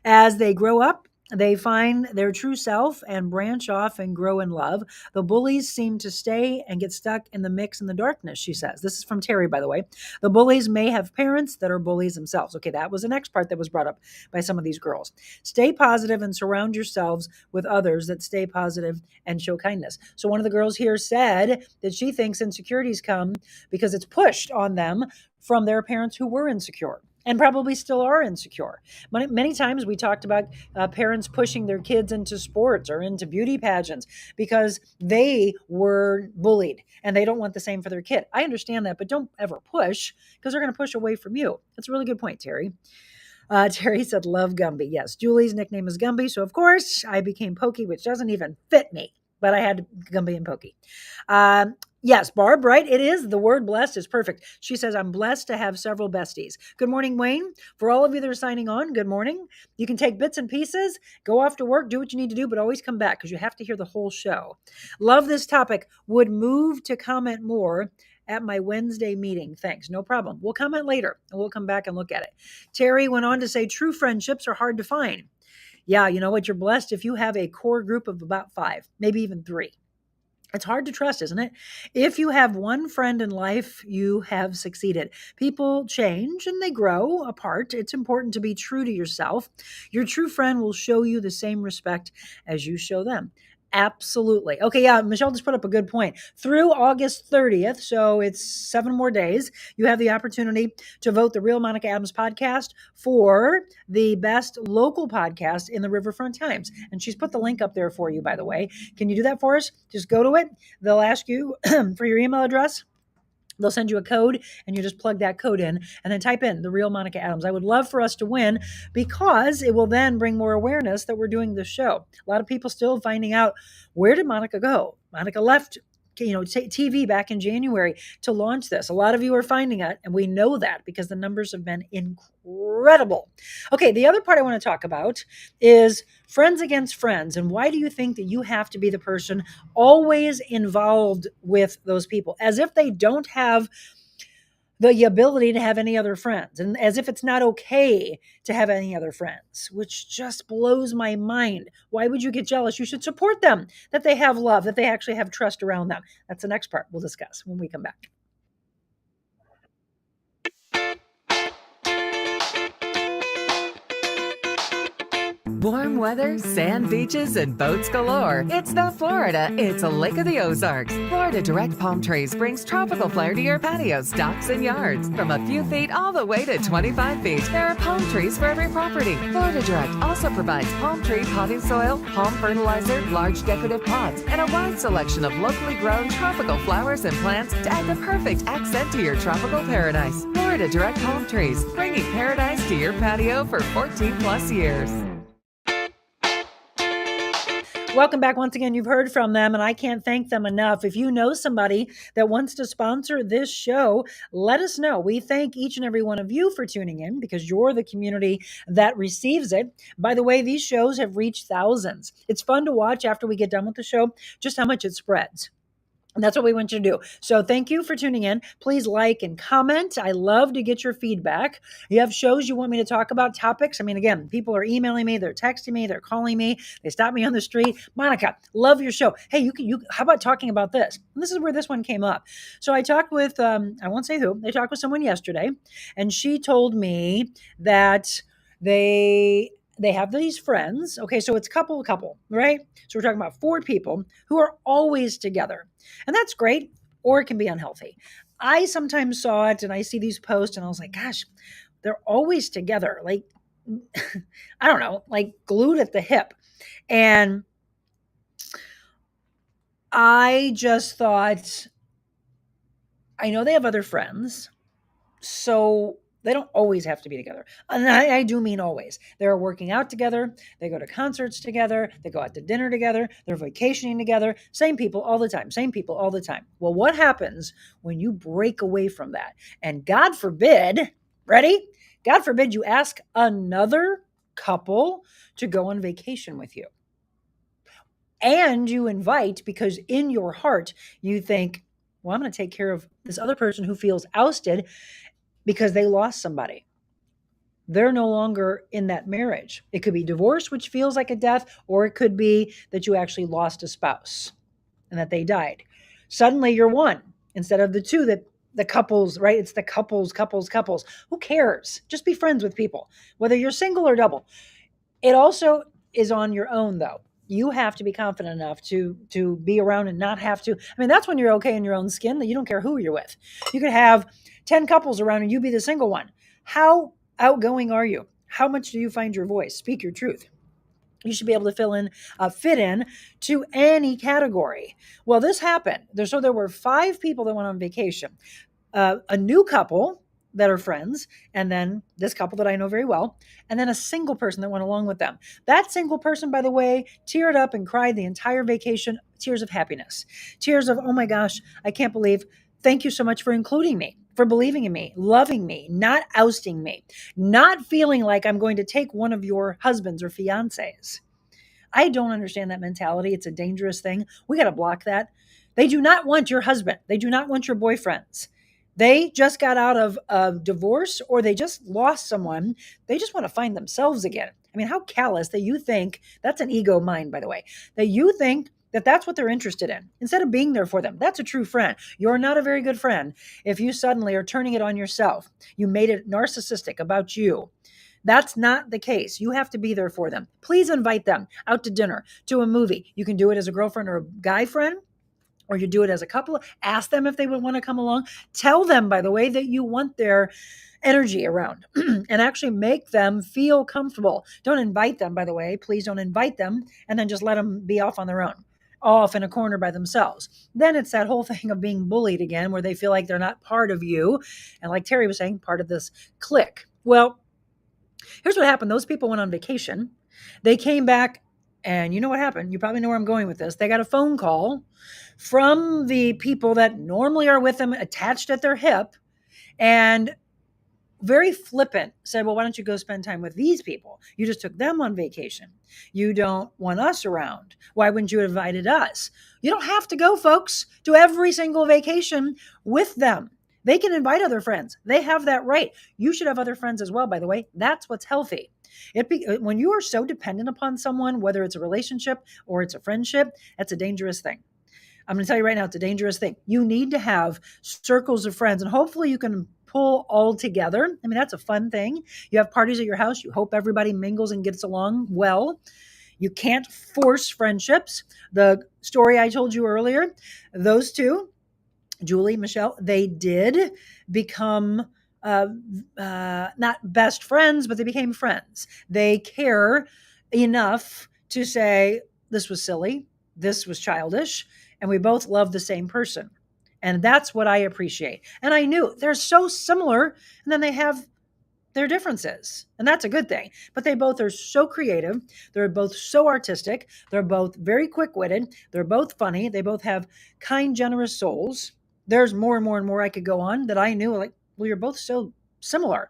As they grow up, they find their true self and branch off and grow in love. The bullies seem to stay and get stuck in the mix in the darkness, she says. This is from Terry, by the way. The bullies may have parents that are bullies themselves. Okay, that was the next part that was brought up by some of these girls. Stay positive and surround yourselves with others that stay positive and show kindness. So one of the girls here said that she thinks insecurities come because it's pushed on them from their parents who were insecure and probably still are insecure. Many times we talked about parents pushing their kids into sports or into beauty pageants because they were bullied and they don't want the same for their kid. I understand that, but don't ever push because they're going to push away from you. That's a really good point, Terry. Terry said, love Gumby. Yes, Julie's nickname is Gumby. So, of course, I became Pokey, which doesn't even fit me. But I had Gumby and Pokey. Yes, Barb, right? It is. The word blessed is perfect. She says, I'm blessed to have several besties. Good morning, Wayne. For all of you that are signing on, good morning. You can take bits and pieces, go off to work, do what you need to do, but always come back because you have to hear the whole show. Love this topic. Would move to comment more at my Wednesday meeting. Thanks. No problem. We'll comment later and we'll come back and look at it. Terry went on to say, true friendships are hard to find. Yeah, you know what? You're blessed if you have a core group of about 5, maybe even 3. It's hard to trust, isn't it? If you have one friend in life, you have succeeded. People change and they grow apart. It's important to be true to yourself. Your true friend will show you the same respect as you show them. Absolutely. Okay, yeah, Michelle just put up a good point. Through August 30th, so it's 7 more days, you have the opportunity to vote the Real Monica Adams podcast for the best local podcast in the Riverfront Times. And she's put the link up there for you, by the way. Can you do that for us? Just go to it. They'll ask you for your email address. They'll send you a code and you just plug that code in and then type in The Real Monica Adams. I would love for us to win because it will then bring more awareness that we're doing this show. A lot of people still finding out, where did Monica go? Monica left TV back in January to launch this. A lot of you are finding it, and we know that because the numbers have been incredible. Okay, the other part I want to talk about is friends against friends, and why do you think that you have to be the person always involved with those people, as if they don't have the ability to have any other friends, and as if it's not okay to have any other friends, which just blows my mind. Why would you get jealous? You should support them, that they have love, that they actually have trust around them. That's the next part we'll discuss when we come back. Warm weather, sand beaches, and boats galore. It's the Florida. It's a Lake of the Ozarks. Florida Direct Palm Trees brings tropical flair to your patios, docks, and yards. From a few feet all the way to 25 feet, there are palm trees for every property. Florida Direct also provides palm tree potting soil, palm fertilizer, large decorative pots, and a wide selection of locally grown tropical flowers and plants to add the perfect accent to your tropical paradise. Florida Direct Palm Trees, bringing paradise to your patio for 14 plus years. Welcome back once again. You've heard from them, and I can't thank them enough. If you know somebody that wants to sponsor this show, let us know. We thank each and every one of you for tuning in because you're the community that receives it. By the way, these shows have reached thousands. It's fun to watch after we get done with the show, just how much it spreads. And that's what we want you to do. So thank you for tuning in. Please like and comment. I love to get your feedback. You have shows you want me to talk about, topics. I mean, again, people are emailing me, they're texting me, they're calling me, they stop me on the street. Monica, love your show. Hey, how about talking about this? And this is where this one came up. So I talked with, I won't say who, I talked with someone yesterday, and she told me that they have these friends. Okay, so it's couple, right? So we're talking about 4 people who are always together. And that's great, or it can be unhealthy. I sometimes saw it and I see these posts and I was like, gosh, they're always together. Like, I don't know, like glued at the hip. And I just thought, I know they have other friends, so they don't always have to be together. And I do mean always. They're working out together. They go to concerts together. They go out to dinner together. They're vacationing together. Same people all the time. Same people all the time. Well, what happens when you break away from that? And God forbid, ready? God forbid you ask another couple to go on vacation with you. And you invite, because in your heart, you think, well, I'm going to take care of this other person who feels ousted because they lost somebody. They're no longer in that marriage. It could be divorce, which feels like a death, or it could be that you actually lost a spouse and that they died. Suddenly you're one instead of the two that the couples, right? It's the couples. Who cares? Just be friends with people, whether you're single or double. It also is on your own, though. You have to be confident enough to be around and not have to. I mean, that's when you're okay in your own skin, that you don't care who you're with. You could have 10 couples around and you be the single one. How outgoing are you? How much do you find your voice? Speak your truth. You should be able to fit in to any category. Well, this happened. There were 5 people that went on vacation. A new couple that are friends, and then this couple that I know very well, and then a single person that went along with them. That single person, by the way, teared up and cried the entire vacation, tears of happiness, tears of, oh my gosh, I can't believe, thank you so much for including me, for believing in me, loving me, not ousting me, not feeling like I'm going to take one of your husbands or fiancés. I don't understand that mentality. It's a dangerous thing. We got to block that. They do not want your husband. They do not want your boyfriends. They just got out of a divorce, or they just lost someone. They just want to find themselves again. I mean, how callous that you think, that's an ego mind, by the way, that you think that that's what they're interested in instead of being there for them. That's a true friend. You're not a very good friend if you suddenly are turning it on yourself. You made it narcissistic about you. That's not the case. You have to be there for them. Please invite them out to dinner, to a movie. You can do it as a girlfriend or a guy friend, or you do it as a couple. Ask them if they would want to come along. Tell them, by the way, that you want their energy around and actually make them feel comfortable. Don't invite them, by the way. Please don't invite them and then just let them be off on their own, off in a corner by themselves. Then it's that whole thing of being bullied again, where they feel like they're not part of you. And like Terry was saying, part of this clique. Well, here's what happened. Those people went on vacation. They came back, and you know what happened? You probably know where I'm going with this. They got a phone call from the people that normally are with them, attached at their hip, and very flippant said, well, why don't you go spend time with these people? You just took them on vacation. You don't want us around. Why wouldn't you have invited us? You don't have to go, folks, to every single vacation with them. They can invite other friends. They have that right. You should have other friends as well, by the way. That's what's healthy. When you are so dependent upon someone, whether it's a relationship or it's a friendship, that's a dangerous thing. I'm going to tell you right now, it's a dangerous thing. You need to have circles of friends, and hopefully you can pull all together. I mean, that's a fun thing. You have parties at your house. You hope everybody mingles and gets along well. You can't force friendships. The story I told you earlier, those two, Julie, Michelle, they did become not best friends, but they became friends. They care enough to say, this was silly, this was childish, and we both love the same person. And that's what I appreciate. And I knew they're so similar. And then they have their differences. And that's a good thing. But they both are so creative. They're both so artistic. They're both very quick-witted. They're both funny. They both have kind, generous souls. There's more and more and more I could go on that I knew, like, well, you're both so similar.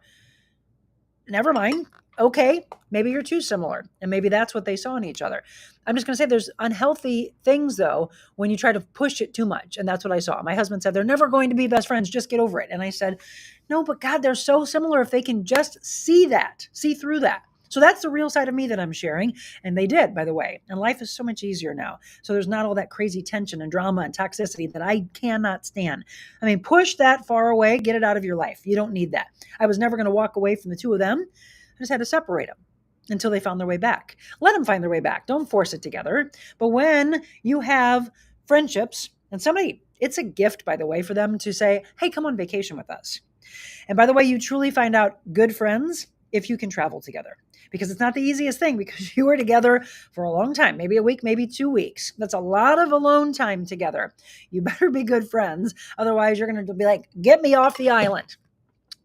Never mind. Okay, maybe you're too similar. And maybe that's what they saw in each other. I'm just going to say there's unhealthy things, though, when you try to push it too much. And that's what I saw. My husband said, they're never going to be best friends. Just get over it. And I said, no, but God, they're so similar if they can just see through that. So that's the real side of me that I'm sharing. And they did, by the way. And life is so much easier now. So there's not all that crazy tension and drama and toxicity that I cannot stand. I mean, push that far away, get it out of your life. You don't need that. I was never going to walk away from the two of them. I just had to separate them until they found their way back. Let them find their way back. Don't force it together. But when you have friendships, and somebody, it's a gift, by the way, for them to say, hey, come on vacation with us. And by the way, you truly find out good friends if you can travel together, because it's not the easiest thing, because you were together for a long time, maybe a week, maybe 2 weeks. That's a lot of alone time together. You better be good friends. Otherwise, you're going to be like, get me off the island.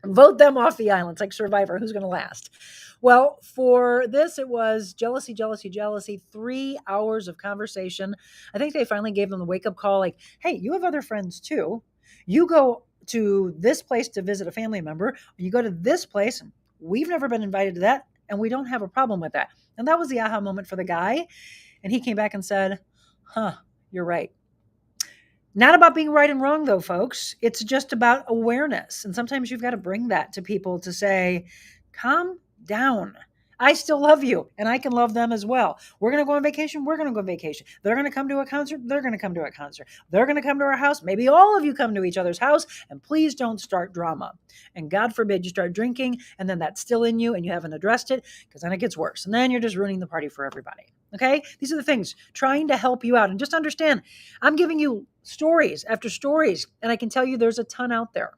Vote them off the island. It's like Survivor. Who's going to last? Well, for this, it was jealousy, 3 hours of conversation. I think they finally gave them the wake-up call, like, hey, you have other friends too. You go to this place to visit a family member. You go to this place. We've never been invited to that, and we don't have a problem with that. And that was the aha moment for the guy. And he came back and said, you're right. Not about being right and wrong, though, folks. It's just about awareness. And sometimes you've got to bring that to people to say, calm down. I still love you, and I can love them as well. We're going to go on vacation. We're going to go on vacation. They're going to come to a concert. They're going to come to a concert. They're going to come to our house. Maybe all of you come to each other's house, and please don't start drama. And God forbid you start drinking, and then that's still in you, and you haven't addressed it, because then it gets worse. And then you're just ruining the party for everybody. Okay? These are the things trying to help you out. And just understand, I'm giving you stories after stories, and I can tell you there's a ton out there.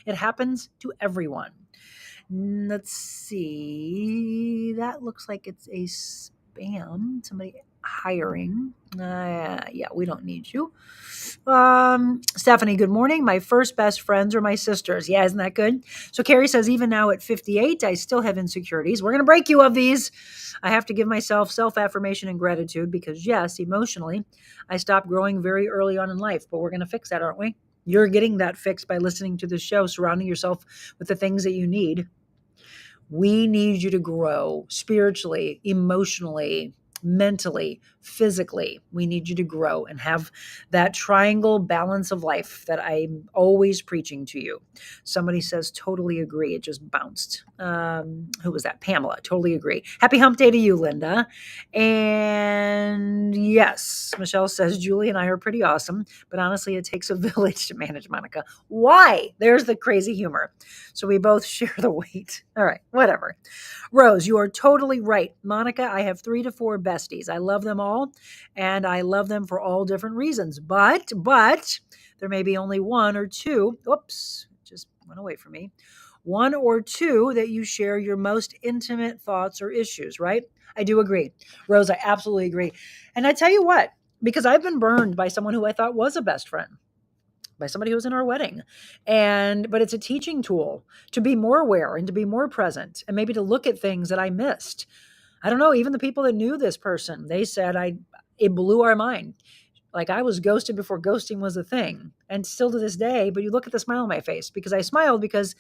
It happens to everyone. Let's see. That looks like it's a spam. Somebody hiring. Yeah, we don't need you. Stephanie, good morning. My first best friends are my sisters. Yeah, isn't that good? So Carrie says, even now at 58, I still have insecurities. We're going to break you of these. I have to give myself self-affirmation and gratitude because, yes, emotionally, I stopped growing very early on in life, but we're going to fix that, aren't we? You're getting that fixed by listening to this show, surrounding yourself with the things that you need. We need you to grow spiritually, emotionally, mentally, physically. We need you to grow and have that triangle balance of life that I'm always preaching to you. Somebody says, totally agree. It just bounced. Who was that? Pamela. Totally agree. Happy hump day to you, Linda. And yes, Michelle says, Julie and I are pretty awesome, but honestly, it takes a village to manage Monica. Why? There's the crazy humor. So we both share the weight. All right, whatever. Rose, you are totally right. Monica, I have 3 to 4 besties. I love them all, and I love them for all different reasons. But there may be only 1 or 2. Oops, just went away from me. 1 or 2 that you share your most intimate thoughts or issues, right? I do agree. Rose, I absolutely agree. And I tell you what, because I've been burned by someone who I thought was a best friend, by somebody who was in our wedding. But it's a teaching tool to be more aware and to be more present and maybe to look at things that I missed. I don't know, even the people that knew this person, they said it blew our mind. Like I was ghosted before ghosting was a thing, and still to this day, but you look at the smile on my face because I smiled because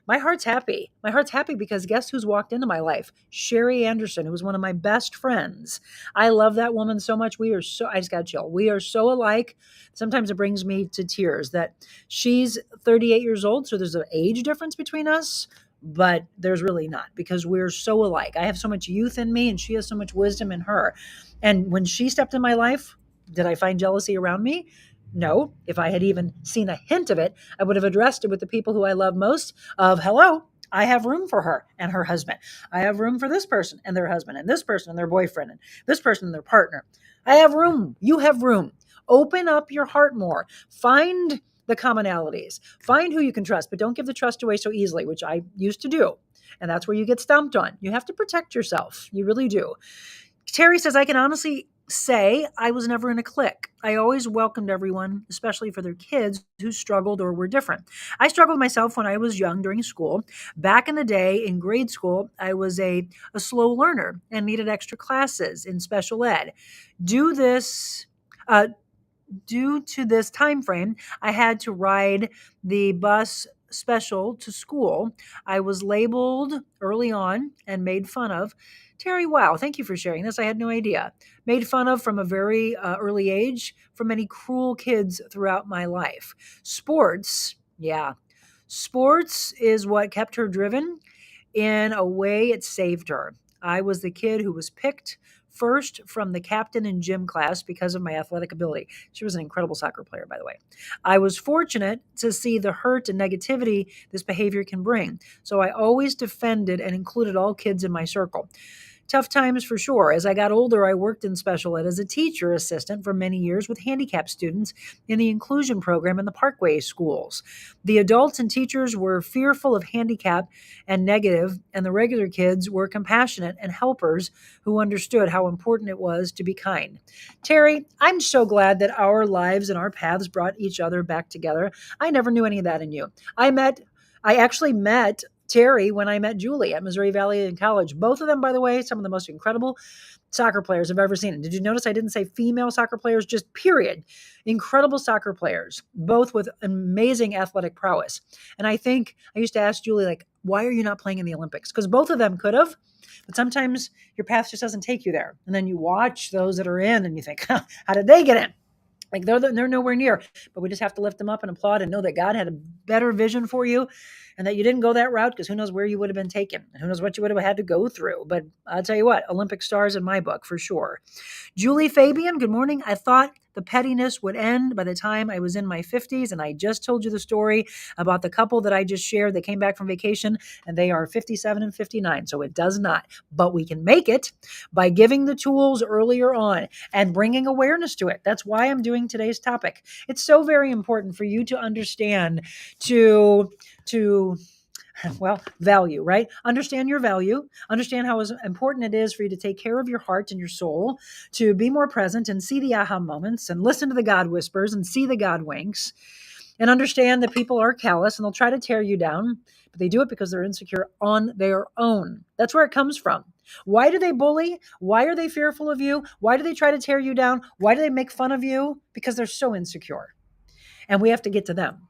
my heart's happy. My heart's happy because guess who's walked into my life? Sherry Anderson, who was one of my best friends. I love that woman so much. I just got to chill. We are so alike. Sometimes it brings me to tears that she's 38 years old. So there's an age difference between us, but there's really not because we're so alike. I have so much youth in me and she has so much wisdom in her. And when she stepped in my life, did I find jealousy around me? No. If I had even seen a hint of it, I would have addressed it with the people who I love most of, hello, I have room for her and her husband. I have room for this person and their husband and this person and their boyfriend and this person and their partner. I have room. You have room. Open up your heart more. Find the commonalities. Find who you can trust, but don't give the trust away so easily, which I used to do. And that's where you get stomped on. You have to protect yourself. You really do. Terry says, I can honestly say I was never in a clique. I always welcomed everyone, especially for their kids who struggled or were different. I struggled myself when I was young during school. Back in the day in grade school, I was a slow learner and needed extra classes in special ed. Do this Due to this time frame, I had to ride the bus special to school. I was labeled early on and made fun of. Terry, wow, thank you for sharing this. I had no idea. Made fun of from a very early age from many cruel kids throughout my life. Sports, yeah. Sports is what kept her driven. In a way, it saved her. I was the kid who was picked first from the captain in gym class because of my athletic ability. She was an incredible soccer player, by the way. I was fortunate to see the hurt and negativity this behavior can bring. So I always defended and included all kids in my circle. Tough times for sure. As I got older, I worked in special ed as a teacher assistant for many years with handicapped students in the inclusion program in the Parkway schools. The adults and teachers were fearful of handicap and negative, and the regular kids were compassionate and helpers who understood how important it was to be kind. Terry, I'm so glad that our lives and our paths brought each other back together. I never knew any of that in you. I actually met Terry when I met Julie at Missouri Valley in college. Both of them, by the way, some of the most incredible soccer players I've ever seen. And did you notice I didn't say female soccer players, just period. Incredible soccer players, both with amazing athletic prowess. And I think I used to ask Julie, like, why are you not playing in the Olympics? Because both of them could have, but sometimes your path just doesn't take you there. And then you watch those that are in and you think, how did they get in? Like they're nowhere near, but we just have to lift them up and applaud and know that God had a better vision for you and that you didn't go that route because who knows where you would have been taken and who knows what you would have had to go through. But I'll tell you what, Olympic stars in my book for sure. Julie Fabian, good morning. I thought the pettiness would end by the time I was in my 50s. And I just told you the story about the couple that I just shared that came back from vacation and they are 57 and 59. So it does not, but we can make it by giving the tools earlier on and bringing awareness to it. That's why I'm doing today's topic. It's so very important for you to understand value, right? Understand your value, understand how important it is for you to take care of your heart and your soul, to be more present and see the aha moments and listen to the God whispers and see the God winks and understand that people are callous and they'll try to tear you down, but they do it because they're insecure on their own. That's where it comes from. Why do they bully? Why are they fearful of you? Why do they try to tear you down? Why do they make fun of you? Because they're so insecure. And we have to get to them.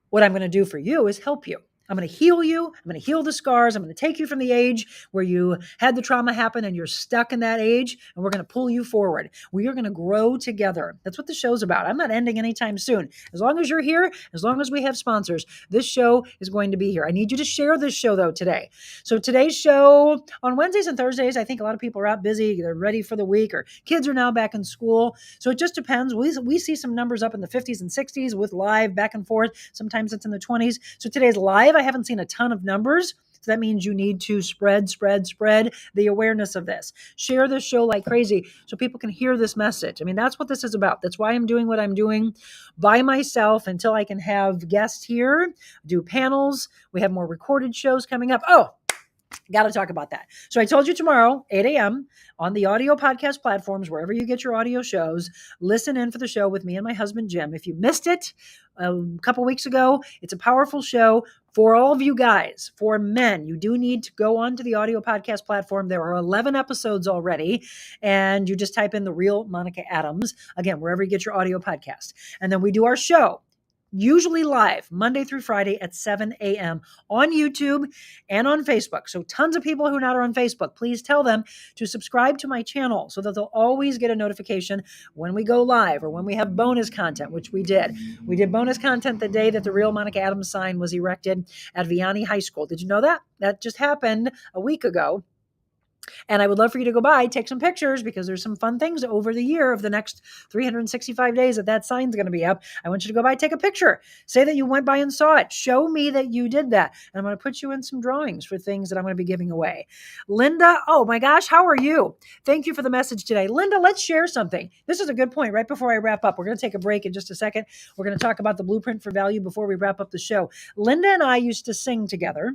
What I'm going to do for you is help you. I'm going to heal you. I'm going to heal the scars. I'm going to take you from the age where you had the trauma happen and you're stuck in that age, and we're going to pull you forward. We are going to grow together. That's what the show's about. I'm not ending anytime soon. As long as you're here, as long as we have sponsors, this show is going to be here. I need you to share this show, though, today. So today's show on Wednesdays and Thursdays, I think a lot of people are out busy. They're ready for the week, or kids are now back in school. So it just depends. We see some numbers up in the 50s and 60s with live back and forth. Sometimes it's in the 20s. So today's live. I haven't seen a ton of numbers. So that means you need to spread the awareness of this. Share this show like crazy so people can hear this message. I mean, that's what this is about. That's why I'm doing what I'm doing by myself until I can have guests here, do panels. We have more recorded shows coming up. Oh, got to talk about that. So I told you tomorrow, 8 a.m. on the audio podcast platforms, wherever you get your audio shows, listen in for the show with me and my husband, Jim. If you missed it a couple weeks ago, it's a powerful show for all of you guys, for men. You do need to go onto the audio podcast platform. There are 11 episodes already, and you just type in The Real Monica Adams, again, wherever you get your audio podcast. And then we do our show, usually live Monday through Friday at 7 a.m. on YouTube and on Facebook. So tons of people who are not on Facebook, please tell them to subscribe to my channel so that they'll always get a notification when we go live or when we have bonus content, which we did. We did bonus content the day that the Real Monica Adams sign was erected at Vianney High School. Did you know that? That just happened a week ago. And I would love for you to go by, take some pictures, because there's some fun things over the year of the next 365 days that sign's going to be up. I want you to go by, take a picture, say that you went by and saw it. Show me that you did that. And I'm going to put you in some drawings for things that I'm going to be giving away. Linda, oh my gosh, how are you? Thank you for the message today. Linda, let's share something. This is a good point. Right before I wrap up, we're going to take a break in just a second. We're going to talk about the blueprint for value before we wrap up the show. Linda and I used to sing together.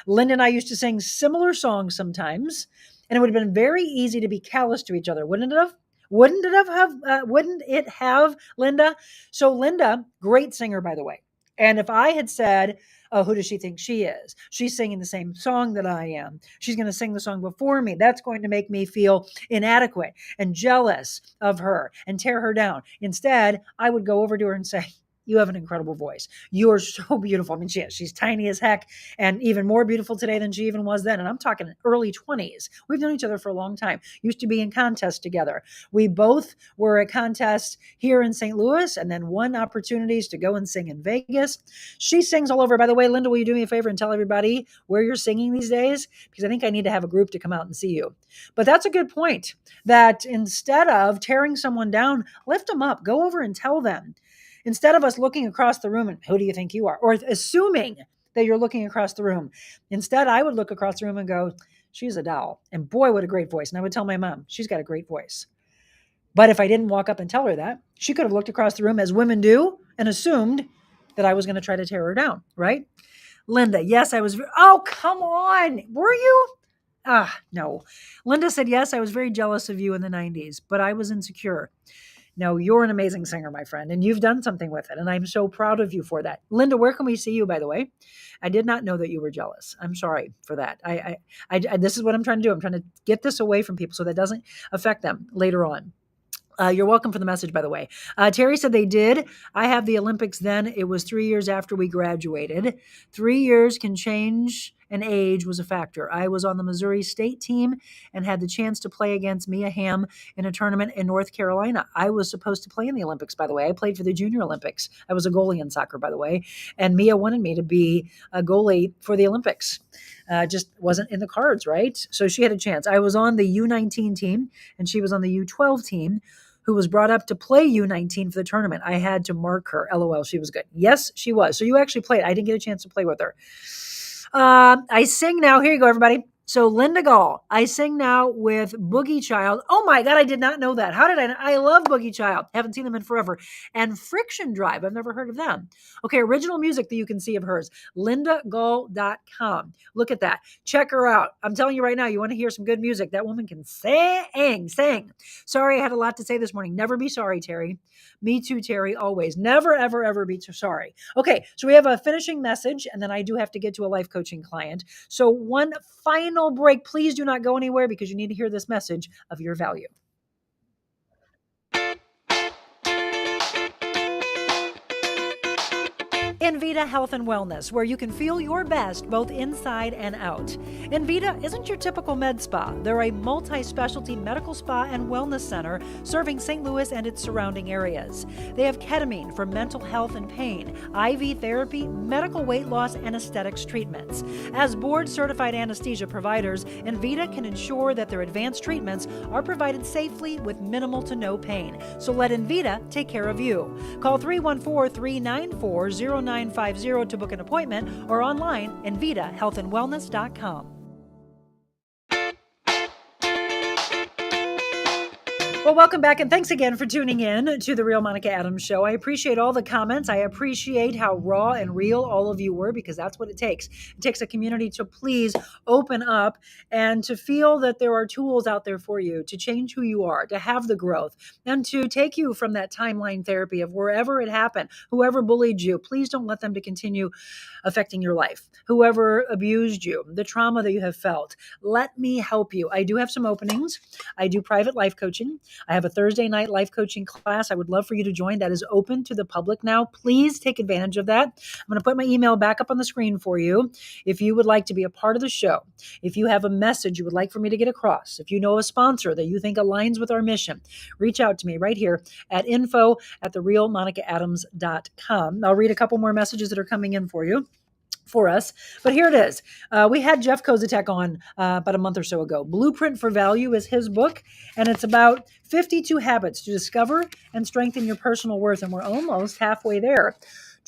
Linda and I used to sing similar songs sometimes, and it would have been very easy to be callous to each other, wouldn't it have? Wouldn't it have, Linda? So Linda, great singer, by the way. And if I had said, oh, who does she think she is? She's singing the same song that I am. She's going to sing the song before me. That's going to make me feel inadequate and jealous of her and tear her down. Instead, I would go over to her and say, you have an incredible voice. You're so beautiful. I mean, she's tiny as heck and even more beautiful today than she even was then. And I'm talking early 20s. We've known each other for a long time. Used to be in contests together. We both were at contests here in St. Louis and then won opportunities to go and sing in Vegas. She sings all over. By the way, Linda, will you do me a favor and tell everybody where you're singing these days? Because I think I need to have a group to come out and see you. But that's a good point, that instead of tearing someone down, lift them up. Go over and tell them. Instead of us looking across the room and who do you think you are? Or assuming that you're looking across the room. Instead, I would look across the room and go, she's a doll. And boy, what a great voice. And I would tell my mom, she's got a great voice. But if I didn't walk up and tell her that, she could have looked across the room as women do and assumed that I was going to try to tear her down, right? Linda, yes, I was. Oh, come on. Were you? No. Linda said, yes, I was very jealous of you in the 90s, but I was insecure. No, you're an amazing singer, my friend, and you've done something with it, and I'm so proud of you for that. Linda, where can we see you, by the way? I did not know that you were jealous. I'm sorry for that. This is what I'm trying to do. I'm trying to get this away from people so that doesn't affect them later on. You're welcome for the message, by the way. Terry said they did. I have the Olympics then. It was 3 years after we graduated. 3 years can change, and age was a factor. I was on the Missouri State team and had the chance to play against Mia Hamm in a tournament in North Carolina. I was supposed to play in the Olympics, by the way. I played for the Junior Olympics. I was a goalie in soccer, by the way. And Mia wanted me to be a goalie for the Olympics. Just wasn't in the cards, right? So she had a chance. I was on the U19 team, and she was on the U12 team, who was brought up to play U19 for the tournament. I had to mark her. LOL, she was good. Yes, she was. So you actually played. I didn't get a chance to play with her. I sing now. Here you go, everybody. So Linda Gall, I sing now with Boogie Child. Oh my God, I did not know that. How did I know? I love Boogie Child. Haven't seen them in forever. And Friction Drive. I've never heard of them. Okay, original music that you can see of hers. LindaGall.com. Look at that. Check her out. I'm telling you right now, you want to hear some good music. That woman can sing. Sorry, I had a lot to say this morning. Never be sorry, Terry. Me too, Terry, always. Never, ever, ever be too sorry. Okay, so we have a finishing message, and then I do have to get to a life coaching client. So one final break. Please do not go anywhere because you need to hear this message of your value. Envita Health and Wellness, where you can feel your best both inside and out. Envita isn't your typical med spa. They're a multi-specialty medical spa and wellness center serving St. Louis and its surrounding areas. They have ketamine for mental health and pain, IV therapy, medical weight loss, and aesthetics treatments. As board-certified anesthesia providers, Envita can ensure that their advanced treatments are provided safely with minimal to no pain. So let Envita take care of you. Call 314-394-0950 to book an appointment or online envitahealthandwellness.com. Well, welcome back, and thanks again for tuning in to The Real Monica Adams Show. I appreciate all the comments. I appreciate how raw and real all of you were, because that's what it takes. It takes a community to please open up and to feel that there are tools out there for you to change who you are, to have the growth, and to take you from that timeline therapy of wherever it happened, whoever bullied you. Please don't let them to continue affecting your life. Whoever abused you, the trauma that you have felt. Let me help you. I do have some openings. I do private life coaching. I have a Thursday night life coaching class. I would love for you to join. That is open to the public now. Please take advantage of that. I'm going to put my email back up on the screen for you. If you would like to be a part of the show, if you have a message you would like for me to get across, if you know a sponsor that you think aligns with our mission, reach out to me right here at info@TheRealMonicaAdams.com. I'll read a couple more messages that are coming in for us. But here it is. We had Jeff Kozatek on about a month or so ago. Blueprint for Value is his book, and it's about 52 habits to discover and strengthen your personal worth, and we're almost halfway there.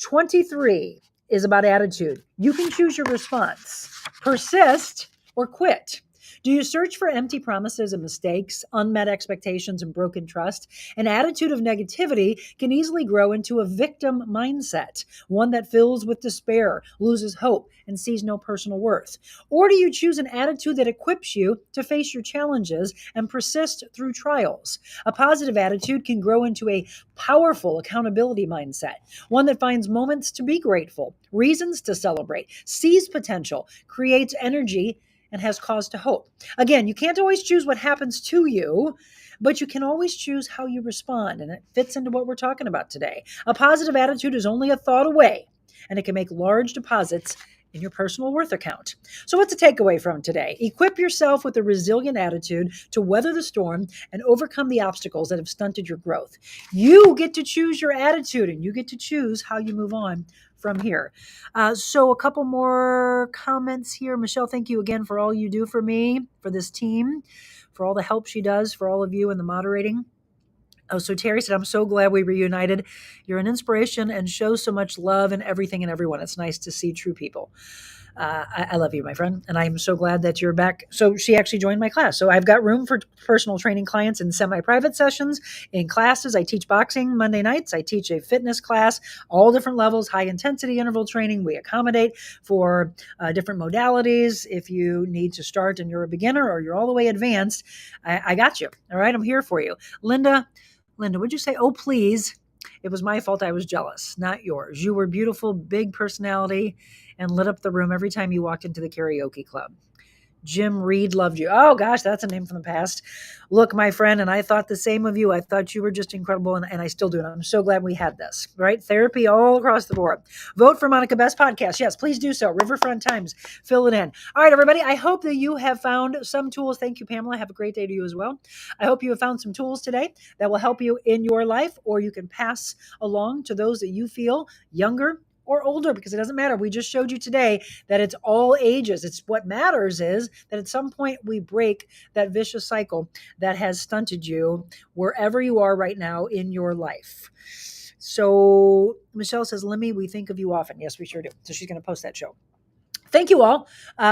23 is about attitude. You can choose your response. Persist or quit. Do you search for empty promises and mistakes, unmet expectations, and broken trust? An attitude of negativity can easily grow into a victim mindset, one that fills with despair, loses hope, and sees no personal worth. Or do you choose an attitude that equips you to face your challenges and persist through trials? A positive attitude can grow into a powerful accountability mindset, one that finds moments to be grateful, reasons to celebrate, sees potential, creates energy, and has cause to hope. Again, you can't always choose what happens to you, but you can always choose how you respond, and it fits into what we're talking about today. A positive attitude is only a thought away, and it can make large deposits in your personal worth account. So what's the takeaway from today? Equip yourself with a resilient attitude to weather the storm and overcome the obstacles that have stunted your growth. You get to choose your attitude, and you get to choose how you move on from here. So a couple more comments here. Michelle, thank you again for all you do for me, for this team, for all the help she does, for all of you in the moderating. Oh, so Terry said, I'm so glad we reunited. You're an inspiration and show so much love in everything and everyone. It's nice to see true people. I love you, my friend, and I'm so glad that you're back. So she actually joined my class. So I've got room for personal training clients in semi-private sessions, in classes. I teach boxing Monday nights. I teach a fitness class, all different levels, high intensity interval training. We accommodate for different modalities. If you need to start and you're a beginner or you're all the way advanced, I got you. All right, I'm here for you. Linda, would you say, oh, please? It was my fault. I was jealous, not yours. You were beautiful, big personality, and lit up the room every time you walked into the karaoke club. Jim Reed loved you. Oh, gosh, that's a name from the past. Look, my friend, and I thought the same of you. I thought you were just incredible, and I still do. And I'm so glad we had this, right? Therapy all across the board. Vote for Monica Best Podcast. Yes, please do so. Riverfront Times. Fill it in. All right, everybody. I hope that you have found some tools. Thank you, Pamela. Have a great day to you as well. I hope you have found some tools today that will help you in your life, or you can pass along to those that you feel younger or older, because it doesn't matter. We just showed you today that it's all ages. It's what matters is that at some point we break that vicious cycle that has stunted you wherever you are right now in your life. So Michelle says, Lemmy, we think of you often. Yes, we sure do. So she's going to post that show. Thank you all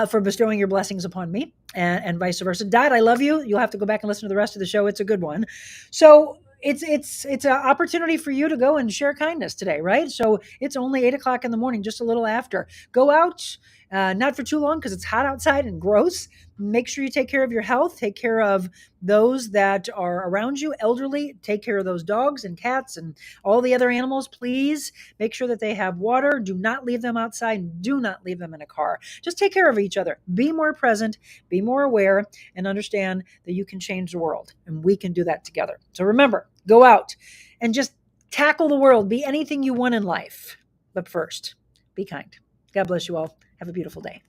for bestowing your blessings upon me and vice versa. Dad, I love you. You'll have to go back and listen to the rest of the show. It's a good one. So it's an opportunity for you to go and share kindness today, right? So it's only 8:00 in the morning, just a little after. Go out, not for too long because it's hot outside and gross. Make sure you take care of your health. Take care of those that are around you, elderly. Take care of those dogs and cats and all the other animals. Please make sure that they have water. Do not leave them outside. Do not leave them in a car. Just take care of each other. Be more present, be more aware, and understand that you can change the world, and we can do that together. So remember, go out and just tackle the world. Be anything you want in life. But first, be kind. God bless you all. Have a beautiful day.